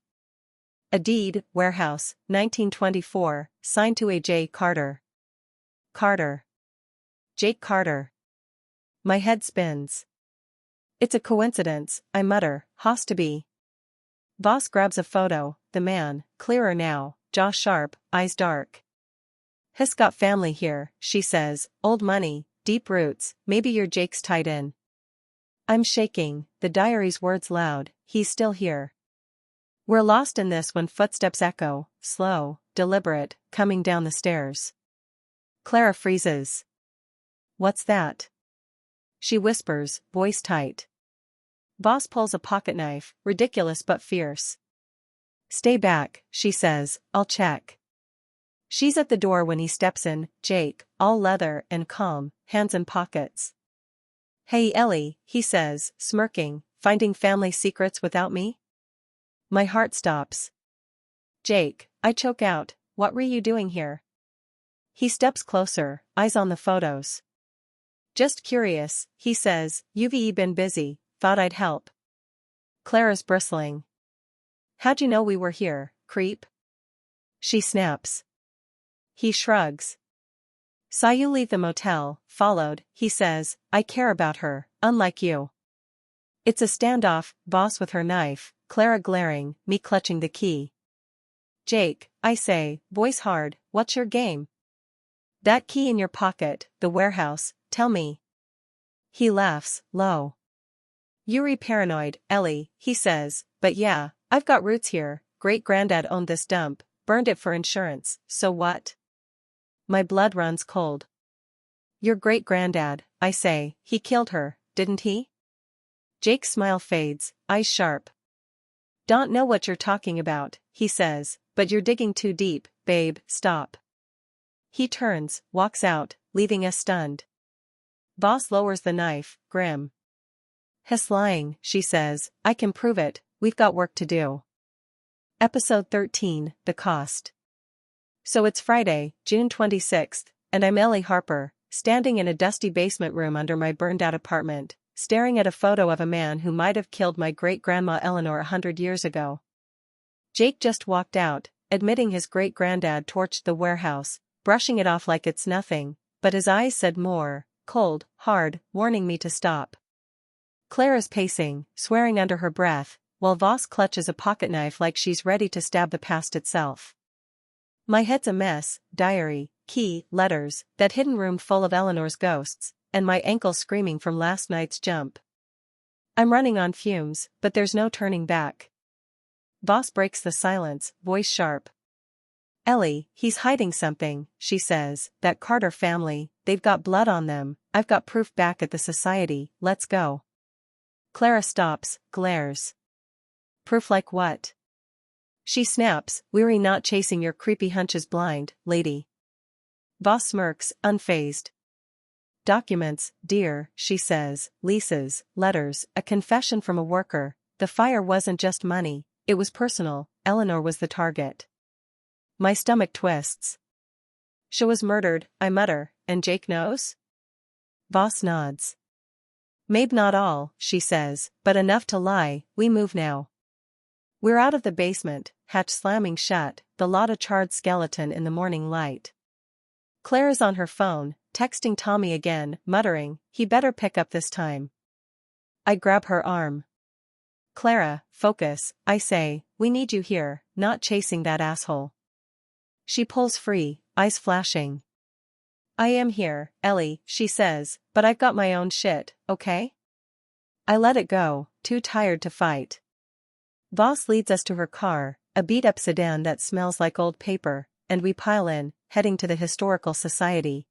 A deed, warehouse, 1924, signed to A. J. Carter. Carter. Jake Carter. My head spins. It's a coincidence, I mutter, has to be. Boss grabs a photo, the man, clearer now, jaw sharp, eyes dark. Has got family here, she says, old money, deep roots, maybe your Jake's tied in. I'm shaking, the diary's words loud, he's still here. We're lost in this when footsteps echo, slow, deliberate, coming down the stairs. Clara freezes. What's that? She whispers, voice tight. Boss pulls a pocketknife, ridiculous but fierce. Stay back, she says, I'll check. She's at the door when he steps in, Jake, all leather and calm, hands in pockets. Hey Ellie, he says, smirking, finding family secrets without me? My heart stops. Jake, I choke out, what were you doing here? He steps closer, eyes on the photos. Just curious, he says, you've been busy, thought I'd help. Clara's bristling. How'd you know we were here, creep? She snaps. He shrugs. Saw you leave the motel, followed, he says, I care about her, unlike you. It's a standoff, boss with her knife, Clara glaring, me clutching the key. Jake, I say, voice hard, what's your game? That key in your pocket, the warehouse, tell me. He laughs, low. You're paranoid, Ellie, he says, but yeah, I've got roots here, great-granddad owned this dump, burned it for insurance, so what? My blood runs cold. Your great-granddad, I say, he killed her, didn't he? Jake's smile fades, eyes sharp. Don't know what you're talking about, he says, but you're digging too deep, babe, stop. He turns, walks out, leaving us stunned. Boss lowers the knife, grim. He's lying, she says, I can prove it, we've got work to do. Episode 13, The Cost. So it's Friday, June 26th, and I'm Ellie Harper, standing in a dusty basement room under my burned-out apartment, staring at a photo of a man who might have killed my great-grandma Eleanor 100 years ago. Jake just walked out, admitting his great-granddad torched the warehouse, brushing it off like it's nothing, but his eyes said more, cold, hard, warning me to stop. Clara's pacing, swearing under her breath, while Voss clutches a pocketknife like she's ready to stab the past itself. My head's a mess, diary, key, letters, that hidden room full of Eleanor's ghosts, and my ankle screaming from last night's jump. I'm running on fumes, but there's no turning back. Voss breaks the silence, voice sharp. Ellie, he's hiding something, she says, that Carter family, they've got blood on them, I've got proof back at the society, let's go. Clara stops, glares. Proof like what? She snaps, weary not chasing your creepy hunches blind, lady. Voss smirks, unfazed. Documents, dear, she says, leases, letters, a confession from a worker, the fire wasn't just money, it was personal, Eleanor was the target. My stomach twists. She was murdered, I mutter, and Jake knows? Voss nods. Maybe not all, she says, but enough to lie, we move now. We're out of the basement, hatch slamming shut, the lot a charred skeleton in the morning light. Clara's on her phone, texting Tommy again, muttering, he better pick up this time. I grab her arm. Clara, focus, I say, we need you here, not chasing that asshole. She pulls free, eyes flashing. I am here, Ellie, she says, but I've got my own shit, okay? I let it go, too tired to fight. Voss leads us to her car, a beat-up sedan that smells like old paper, and we pile in, heading to the Historical Society.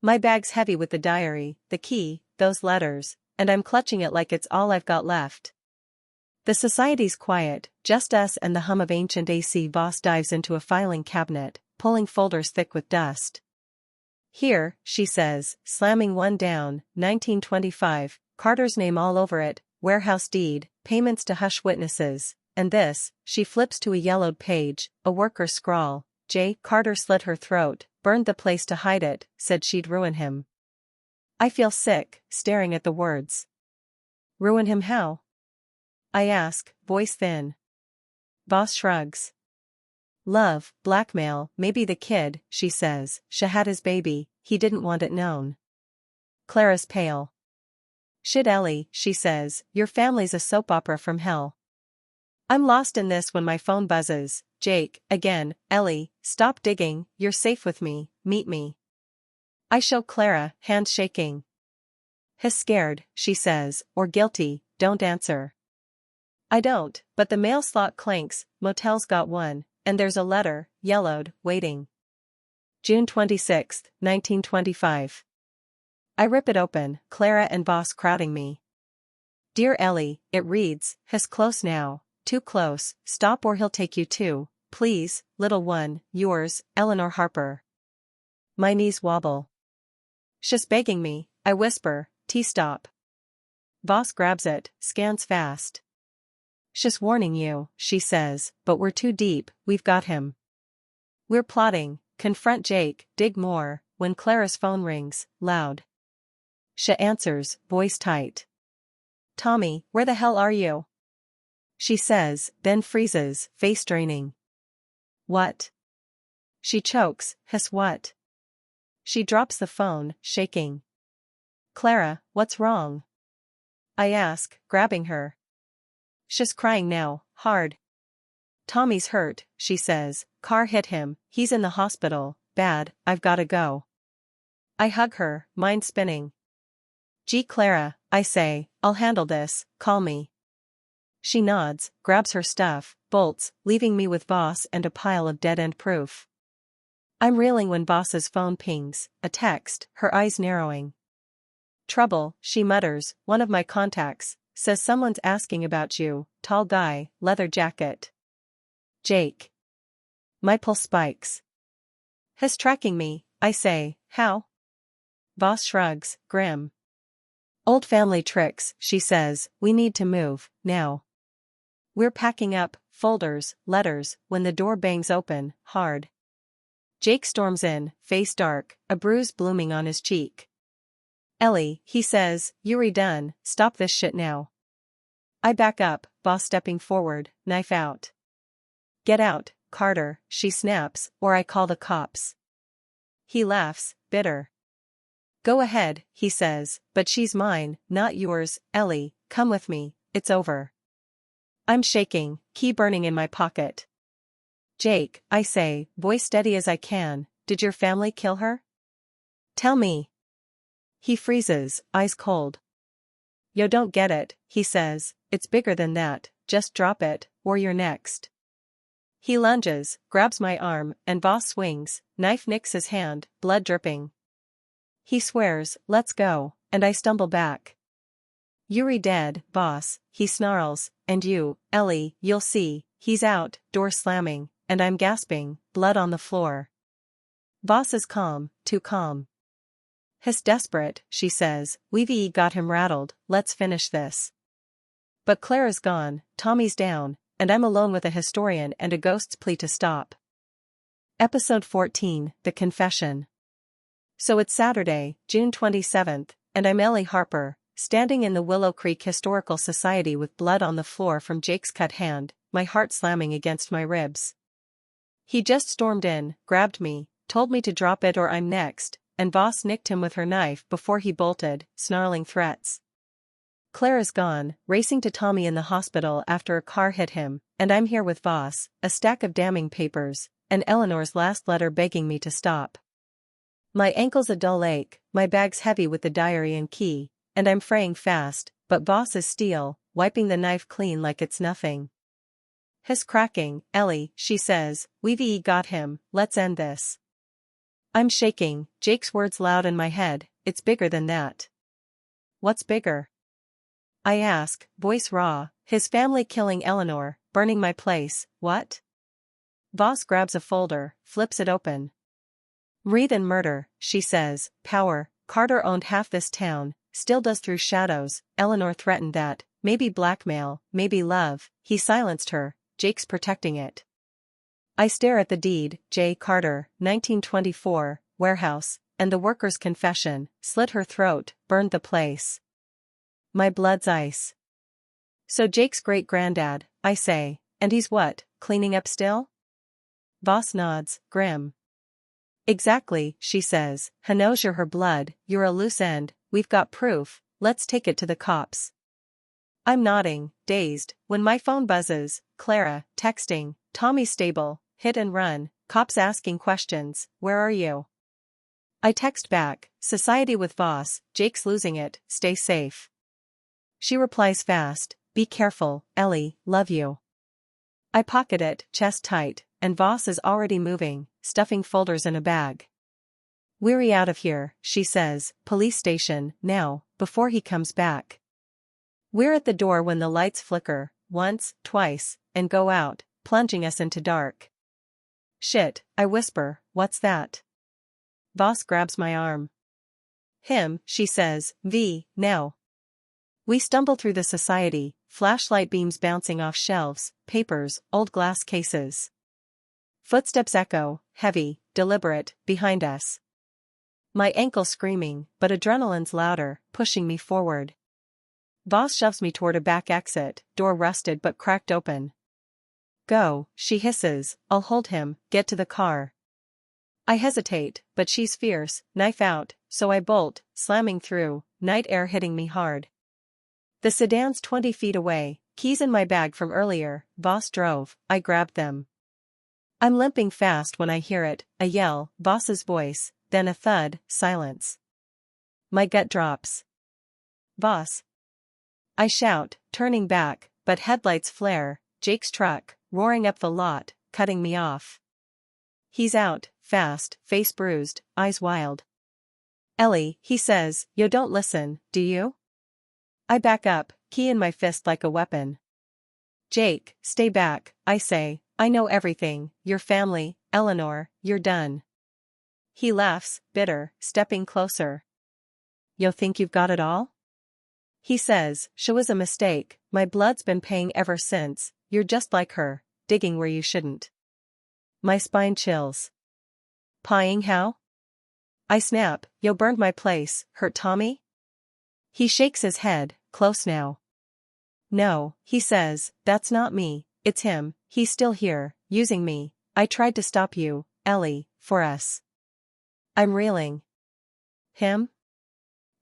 My bag's heavy with the diary, the key, those letters, and I'm clutching it like it's all I've got left. The society's quiet, just us and the hum of ancient AC. Voss dives into a filing cabinet, pulling folders thick with dust. Here, she says, slamming one down, 1925, Carter's name all over it, warehouse deed, payments to hush witnesses, and this, she flips to a yellowed page, a worker scrawl, J. Carter slit her throat, burned the place to hide it, said she'd ruin him. I feel sick, staring at the words. Ruin him how? I ask, voice thin. Voss shrugs. Love, blackmail, maybe the kid, she says, she had his baby, he didn't want it known. Clara's pale. Shit Ellie, she says, your family's a soap opera from hell. I'm lost in this when my phone buzzes. Jake, again, Ellie, stop digging, you're safe with me, meet me. I show Clara, hand shaking. He's scared, she says, or guilty, don't answer. I don't, but the mail slot clanks, motel's got one, and there's a letter, yellowed, waiting. June 26, 1925. I rip it open, Clara and Boss crowding me. Dear Ellie, it reads, he's close now, too close, stop or he'll take you too, please, little one, yours, Eleanor Harper. My knees wobble. She's begging me, I whisper, stop. Boss grabs it, scans fast. She's warning you, she says, but we're too deep, we've got him. We're plotting, confront Jake, dig more, when Clara's phone rings, loud. She answers, voice tight. Tommy, where the hell are you? She says, then freezes, face draining. What? She chokes, hiss what? She drops the phone, shaking. Clara, what's wrong? I ask, grabbing her. She's crying now, hard. Tommy's hurt, she says, car hit him, he's in the hospital, bad, I've gotta go. I hug her, mind spinning. Gee Clara, I say, I'll handle this, call me. She nods, grabs her stuff, bolts, leaving me with Boss and a pile of dead-end proof. I'm reeling when Boss's phone pings, a text, her eyes narrowing. Trouble, she mutters, one of my contacts, says someone's asking about you, tall guy, leather jacket. Jake. My pulse spikes. He's tracking me, I say, how? Boss shrugs, grim. Old family tricks, she says, we need to move, now. We're packing up, folders, letters, when the door bangs open, hard. Jake storms in, face dark, a bruise blooming on his cheek. Ellie, he says, you're done, stop this shit now. I back up, Boss stepping forward, knife out. Get out, Carter, she snaps, or I call the cops. He laughs, bitter. Go ahead, he says, but she's mine, not yours, Ellie, come with me, it's over. I'm shaking, key burning in my pocket. Jake, I say, voice steady as I can, did your family kill her? Tell me. He freezes, eyes cold. Yo don't get it, he says, it's bigger than that, just drop it, or you're next. He lunges, grabs my arm, and Boss swings, knife nicks his hand, blood dripping. He swears, let's go, and I stumble back. Yuri dead, Boss, he snarls, and you, Ellie, you'll see, he's out, door slamming, and I'm gasping, blood on the floor. Boss is calm, too calm. He's desperate, she says, we've got him rattled, let's finish this. But Clara's gone, Tommy's down, and I'm alone with a historian and a ghost's plea to stop. Episode 14, The Confession. So it's Saturday, June 27th, and I'm Ellie Harper, standing in the Willow Creek Historical Society with blood on the floor from Jake's cut hand, my heart slamming against my ribs. He just stormed in, grabbed me, told me to drop it or I'm next, and Boss nicked him with her knife before he bolted, snarling threats. Clara's gone, racing to Tommy in the hospital after a car hit him, and I'm here with Boss, a stack of damning papers, and Eleanor's last letter begging me to stop. My ankle's a dull ache, my bag's heavy with the diary and key, and I'm fraying fast, but Boss is steel, wiping the knife clean like it's nothing. He's cracking, Ellie, she says, we've got him, let's end this. I'm shaking, Jake's words loud in my head, it's bigger than that. What's bigger? I ask, voice raw, his family killing Eleanor, burning my place, what? Boss grabs a folder, flips it open. Wreath and murder, she says, power, Carter owned half this town, still does through shadows, Eleanor threatened that, maybe blackmail, maybe love, he silenced her, Jake's protecting it. I stare at the deed, J. Carter, 1924, warehouse, and the worker's confession, slit her throat, burned the place. My blood's ice. So Jake's great-granddad, I say, and he's what, cleaning up still? Boss nods, grim. Exactly, she says, Hanosure her blood, you're a loose end, we've got proof, let's take it to the cops. I'm nodding, dazed, when my phone buzzes. Clara, texting, Tommy's stable, hit and run, cops asking questions, where are you? I text back, society with Voss, Jake's losing it, stay safe. She replies fast, be careful, Ellie, love you. I pocket it, chest tight, and Voss is already moving, stuffing folders in a bag. We're out of here, she says, police station, now, before he comes back. We're at the door when the lights flicker, once, twice, and go out, plunging us into dark. Shit, I whisper, what's that? Voss grabs my arm. Him, she says, now. We stumble through the society, flashlight beams bouncing off shelves, papers, old glass cases. Footsteps echo, heavy, deliberate, behind us. My ankle screaming, but adrenaline's louder, pushing me forward. Voss shoves me toward a back exit, door rusted but cracked open. Go, she hisses, I'll hold him, get to the car. I hesitate, but she's fierce, knife out, so I bolt, slamming through, night air hitting me hard. The sedan's 20 feet away, keys in my bag from earlier. Voss drove, I grabbed them. I'm limping fast when I hear it, a yell, Voss's voice, then a thud, silence. My gut drops. Voss. I shout, turning back, but headlights flare, Jake's truck, roaring up the lot, cutting me off. He's out, fast, face bruised, eyes wild. Ellie, he says, yo don't listen, do you? I back up, key in my fist like a weapon. Jake, stay back, I say, I know everything, your family, Eleanor, you're done. He laughs, bitter, stepping closer. Yo think you've got it all? He says, she was a mistake, my blood's been paying ever since, you're just like her, digging where you shouldn't. My spine chills. Pieing how? I snap, yo burned my place, hurt Tommy? He shakes his head, close now. No, he says, that's not me, it's him, he's still here, using me, I tried to stop you, Ellie, for us. I'm reeling. Him?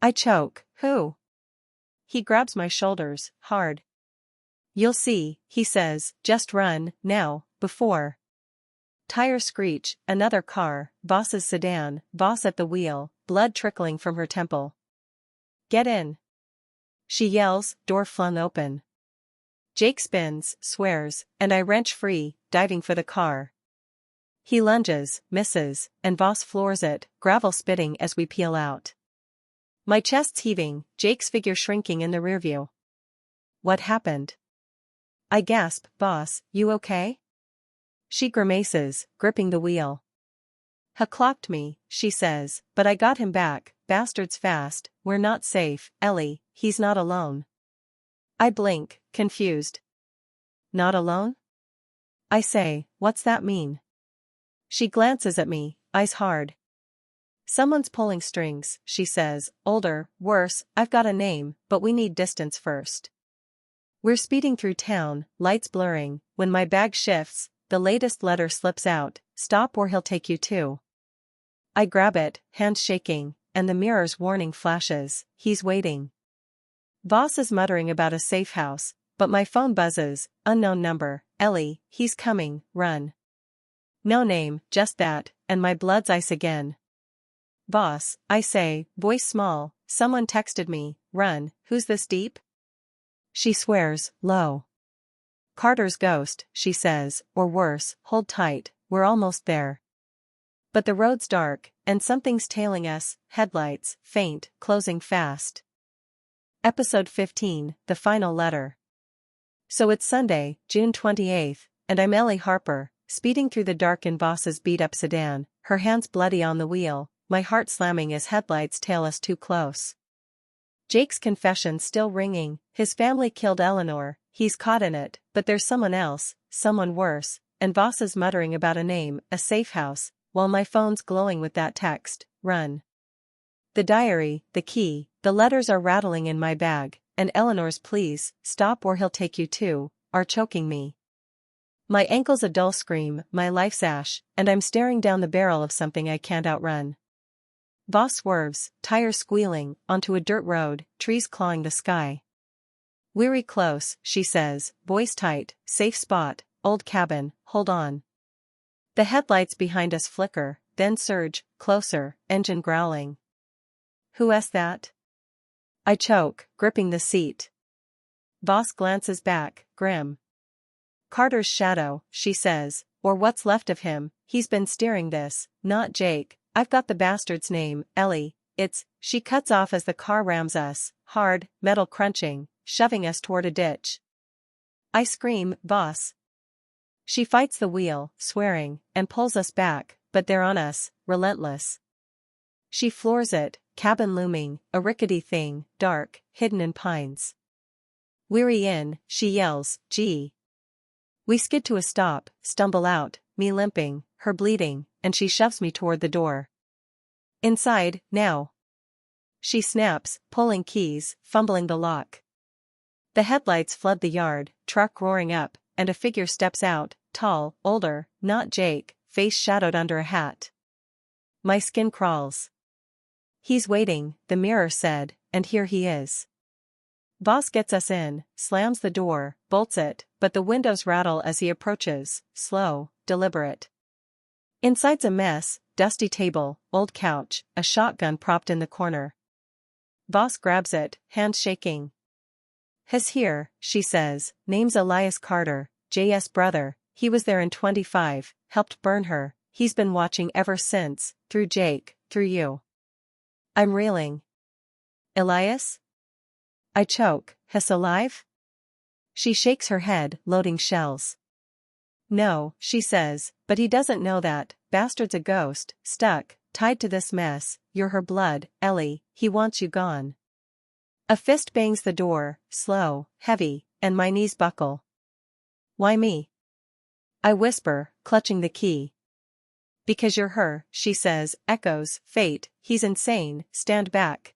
I choke, who? He grabs my shoulders, hard. You'll see, he says, just run, now, before. Tires screech, another car, Voss's sedan, Voss at the wheel, blood trickling from her temple. Get in. She yells, door flung open. Jake spins, swears, and I wrench free, diving for the car. He lunges, misses, and Voss floors it, gravel spitting as we peel out. My chest's heaving, Jake's figure shrinking in the rearview. What happened? I gasp, Voss, you okay? She grimaces, gripping the wheel. Ha clocked me, she says, but I got him back, bastards fast, we're not safe, Ellie, he's not alone. I blink, confused. Not alone? I say, what's that mean? She glances at me, eyes hard. Someone's pulling strings, she says, older, worse, I've got a name, but we need distance first. We're speeding through town, lights blurring, when my bag shifts, the latest letter slips out, stop or he'll take you too. I grab it, hands shaking, and the mirror's warning flashes, he's waiting. Voss is muttering about a safe house, but my phone buzzes, unknown number, Ellie, he's coming, run. No name, just that, and my blood's ice again. Voss, I say, voice small, someone texted me, run, who's this deep? She swears, low. Carter's ghost, she says, or worse, hold tight, we're almost there. But the road's dark, and something's tailing us, headlights, faint, closing fast. Episode 15, The Final Letter. So it's Sunday, June 28th, and I'm Ellie Harper, speeding through the dark in Voss's beat-up sedan, her hands bloody on the wheel, my heart slamming as headlights tail us too close. Jake's confession still ringing, his family killed Eleanor, he's caught in it, but there's someone else, someone worse, and Voss is muttering about a name, a safe house, while my phone's glowing with that text, run. The diary, the key, the letters are rattling in my bag, and Eleanor's pleas, stop or he'll take you too, are choking me. My ankle's a dull scream, my life's ash, and I'm staring down the barrel of something I can't outrun. Boss swerves, tires squealing, onto a dirt road, trees clawing the sky. Weary close, she says, voice tight, safe spot, old cabin, hold on. The headlights behind us flicker, then surge, closer, engine growling. Who's that? I choke, gripping the seat. Boss glances back, grim. Carter's shadow, she says, or what's left of him. He's been steering this, not Jake. I've got the bastard's name, Ellie. She cuts off as the car rams us, hard, metal crunching, shoving us toward a ditch. I scream, boss. She fights the wheel, swearing, and pulls us back, but they're on us, relentless. She floors it, cabin looming, a rickety thing, dark, hidden in pines. Weary in, she yells, gee. We skid to a stop, stumble out, me limping, her bleeding, and she shoves me toward the door. Inside, now. She snaps, pulling keys, fumbling the lock. The headlights flood the yard, truck roaring up, and a figure steps out, tall, older, not Jake, face shadowed under a hat. My skin crawls. He's waiting, the mirror said, and here he is. Boss gets us in, slams the door, bolts it, but the windows rattle as he approaches, slow, deliberate. Inside's a mess, dusty table, old couch, a shotgun propped in the corner. Boss grabs it, hands shaking. His here, she says, name's Elias Carter, J.'s brother, he was there in 25, helped burn her, he's been watching ever since, through Jake, through you. I'm reeling. Elias? I choke, His alive? She shakes her head, loading shells. No, she says, but he doesn't know that, bastard's a ghost, stuck, tied to this mess, you're her blood, Ellie, he wants you gone. A fist bangs the door, slow, heavy, and my knees buckle. Why me? I whisper, clutching the key. Because you're her, she says, echoes, fate, he's insane, stand back.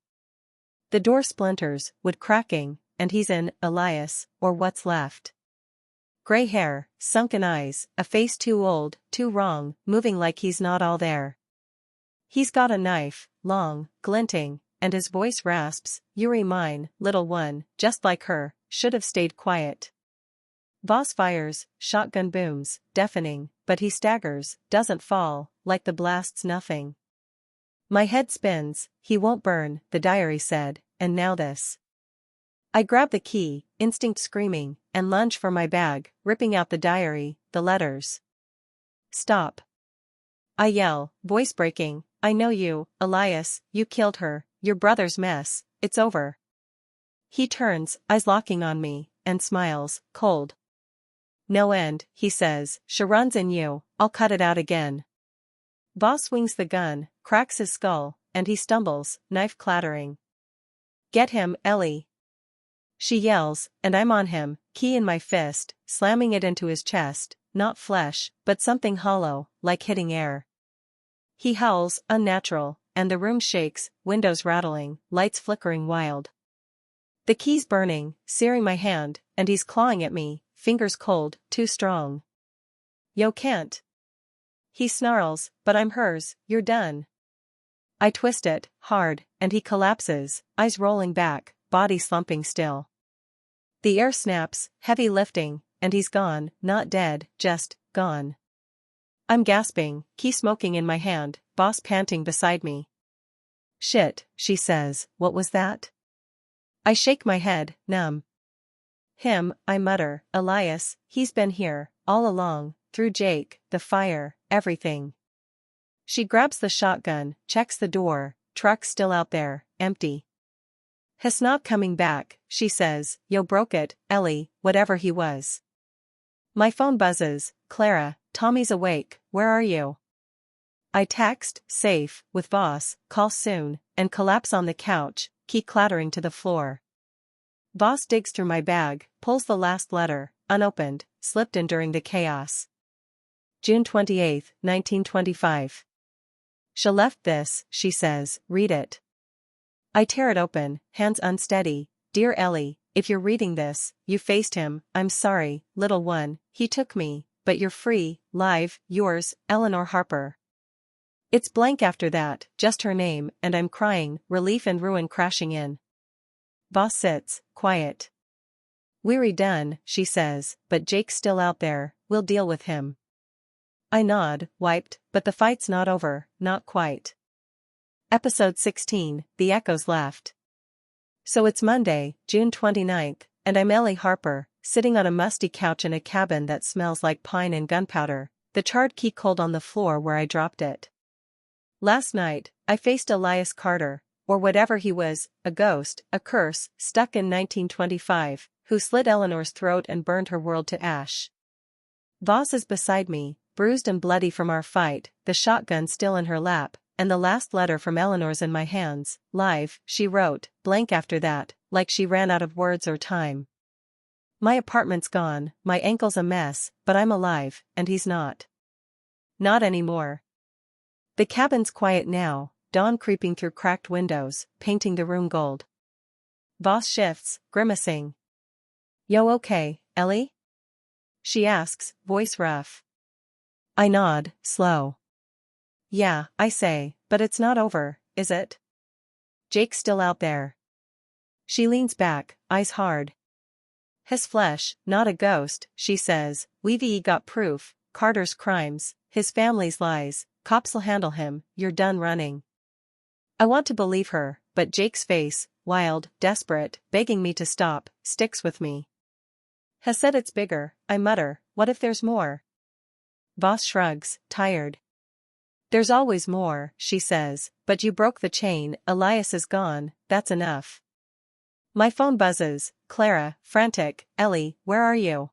The door splinters, wood cracking, and he's in, Elias, or what's left. Gray hair, sunken eyes, a face too old, too wrong, moving like he's not all there. He's got a knife, long, glinting, and his voice rasps, Yuri mine, little one, just like her, should have stayed quiet. Boss fires, shotgun booms, deafening, but he staggers, doesn't fall, like the blast's nothing. My head spins, he won't burn, the diary said, and now this. I grab the key, instinct screaming, and lunge for my bag, ripping out the diary, the letters. Stop. I yell, voice breaking, I know you, Elias, you killed her, your brother's mess, it's over. He turns, eyes locking on me, and smiles, cold. No end, he says, Sharon's in you, I'll cut it out again. Boss swings the gun, cracks his skull, and he stumbles, knife clattering. Get him, Ellie. She yells, and I'm on him, key in my fist, slamming it into his chest, not flesh, but something hollow, like hitting air. He howls, unnatural, and the room shakes, windows rattling, lights flickering wild. The key's burning, searing my hand, and he's clawing at me, fingers cold, too strong. Yo can't. He snarls, but I'm hers, you're done. I twist it, hard, and he collapses, eyes rolling back, body slumping still. The air snaps, heavy lifting, and he's gone, not dead, just, gone. I'm gasping, key smoking in my hand, boss panting beside me. Shit, she says, what was that? I shake my head, numb. Him, I mutter, Elias, he's been here, all along, through Jake, the fire, everything. She grabs the shotgun, checks the door, truck still out there, empty. He's not coming back, she says, yo broke it, Ellie, whatever he was. My phone buzzes, Clara, Tommy's awake, where are you? I text, safe, with boss, call soon, and collapse on the couch, key clattering to the floor. Boss digs through my bag, pulls the last letter, unopened, slipped in during the chaos. June 28, 1925. She left this, she says, read it. I tear it open, hands unsteady. Dear Ellie, if you're reading this, you faced him, I'm sorry, little one, he took me, but you're free, live, yours, Eleanor Harper. It's blank after that, just her name, and I'm crying, relief and ruin crashing in. Boss sits, quiet. Weary done, she says, but Jake's still out there, we'll deal with him. I nod, wiped, but the fight's not over, not quite. Episode 16, The Echoes Left. So it's Monday, June 29th, and I'm Ellie Harper, sitting on a musty couch in a cabin that smells like pine and gunpowder, the charred key cold on the floor where I dropped it. Last night, I faced Elias Carter, or whatever he was, a ghost, a curse, stuck in 1925, who slit Eleanor's throat and burned her world to ash. Voss is beside me, bruised and bloody from our fight, the shotgun still in her lap, and the last letter from Eleanor's in my hands, live, she wrote, blank after that, like she ran out of words or time. My apartment's gone, my ankle's a mess, but I'm alive, and he's not. Not anymore. The cabin's quiet now, dawn creeping through cracked windows, painting the room gold. Voss shifts, grimacing. Yo, okay, Ellie? She asks, voice rough. I nod, slow. Yeah, I say, but it's not over, is it? Jake's still out there. She leans back, eyes hard. His flesh, not a ghost, she says, we've got proof, Carter's crimes, his family's lies, cops'll handle him, you're done running. I want to believe her, but Jake's face, wild, desperate, begging me to stop, sticks with me. Has said it's bigger, I mutter, what if there's more? Voss shrugs, tired. There's always more, she says, but you broke the chain, Elias is gone, that's enough. My phone buzzes, Clara, frantic, Ellie, where are you?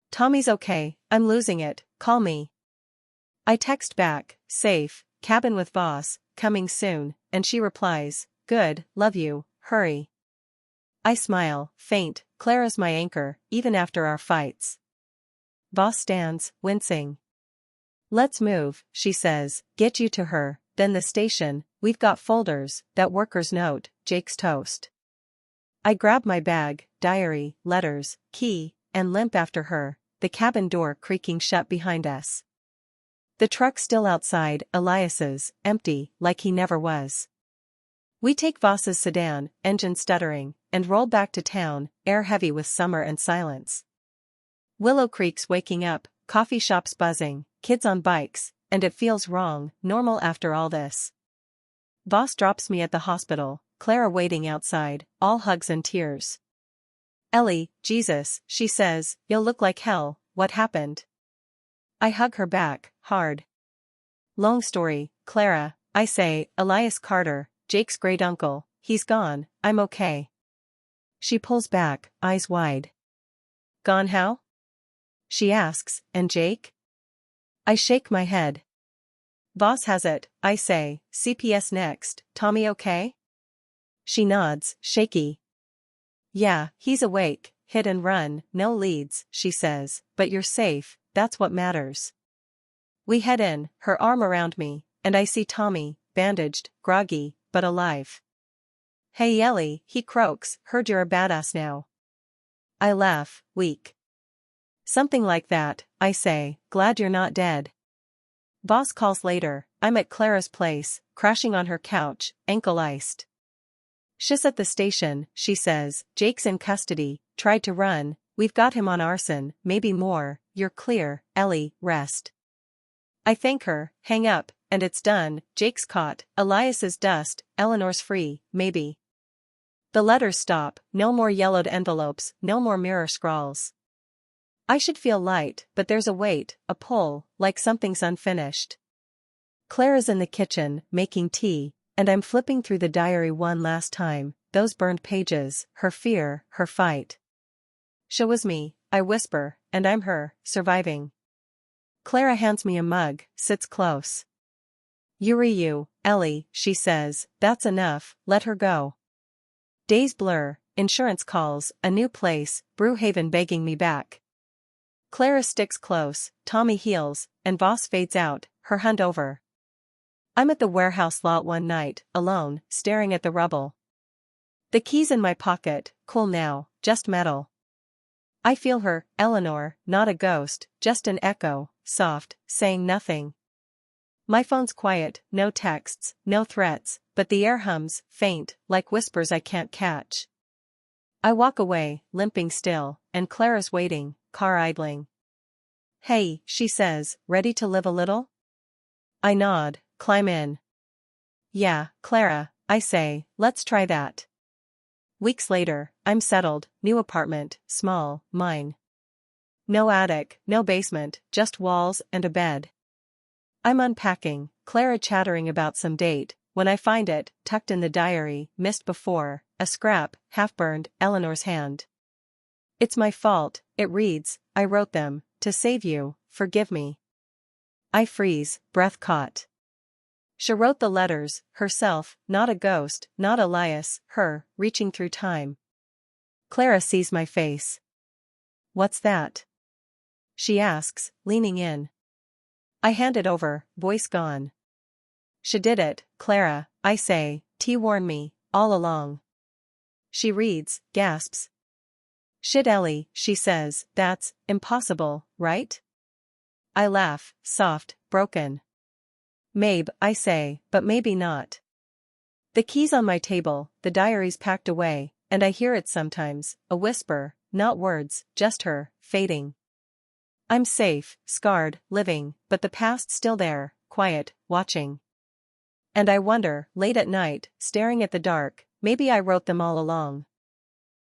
Tommy's okay, I'm losing it, call me. I text back, safe, cabin with Voss, coming soon, and she replies, good, love you, hurry. I smile, faint, Clara's my anchor, even after our fights. Voss stands, wincing. Let's move, she says, get you to her, then the station, we've got folders, that worker's note, Jake's toast. I grab my bag, diary, letters, key, and limp after her, the cabin door creaking shut behind us. The truck's still outside, Elias's, empty, like he never was. We take Voss's sedan, engine stuttering, and roll back to town, air heavy with summer and silence. Willow Creek's waking up, coffee shops buzzing, kids on bikes, and it feels wrong, normal after all this. Voss drops me at the hospital, Clara waiting outside, all hugs and tears. Ellie, Jesus, she says, you'll look like hell, what happened? I hug her back, hard. Long story, Clara, I say, Elias Carter, Jake's great uncle, he's gone, I'm okay. She pulls back, eyes wide. Gone how? She asks, and Jake? I shake my head. Voss has it, I say, CPS next, Tommy okay? She nods, shaky. Yeah, he's awake, hit and run, no leads, she says, but you're safe, that's what matters. We head in, her arm around me, and I see Tommy, bandaged, groggy, but alive. Hey Ellie, he croaks, heard you're a badass now. I laugh, weak. Something like that, I say, glad you're not dead. Voss calls later, I'm at Clara's place, crashing on her couch, ankle iced. She's at the station, she says, Jake's in custody, tried to run, we've got him on arson, maybe more, you're clear, Ellie, rest. I thank her, hang up, and it's done, Jake's caught, Elias is dust, Eleanor's free, maybe. The letters stop, no more yellowed envelopes, no more mirror scrawls. I should feel light, but there's a weight, a pull, like something's unfinished. Clara's in the kitchen, making tea, and I'm flipping through the diary one last time, those burned pages, her fear, her fight. She was me, I whisper, and I'm her, surviving. Clara hands me a mug, sits close. You, Ellie, she says, that's enough, let her go. Days blur, insurance calls, a new place, Brewhaven begging me back. Clara sticks close, Tommy heals, and Voss fades out, her hunt over. I'm at the warehouse lot one night, alone, staring at the rubble. The keys in my pocket, cool now, just metal. I feel her, Eleanor, not a ghost, just an echo, soft, saying nothing. My phone's quiet, no texts, no threats, but the air hums, faint, like whispers I can't catch. I walk away, limping still, and Clara's waiting, car idling. Hey, she says, ready to live a little? I nod, climb in. Yeah, Clara, I say, let's try that. Weeks later, I'm settled, new apartment, small, mine. No attic, no basement, just walls and a bed. I'm unpacking, Clara chattering about some date, when I find it, tucked in the diary, missed before, a scrap, half-burned, Eleanor's hand. It's my fault, it reads, I wrote them, to save you, forgive me. I freeze, breath caught. She wrote the letters, herself, not a ghost, not Elias, her, reaching through time. Clara sees my face. What's that? She asks, leaning in. I hand it over, voice gone. She did it, Clara, I say, T warned me, all along. She reads, gasps. Shit Ellie, she says, that's impossible, right? I laugh, soft, broken. Maybe, I say, but maybe not. The key's on my table, the diary's packed away, and I hear it sometimes, a whisper, not words, just her, fading. I'm safe, scarred, living, but the past's still there, quiet, watching. And I wonder, late at night, staring at the dark, maybe I wrote them all along.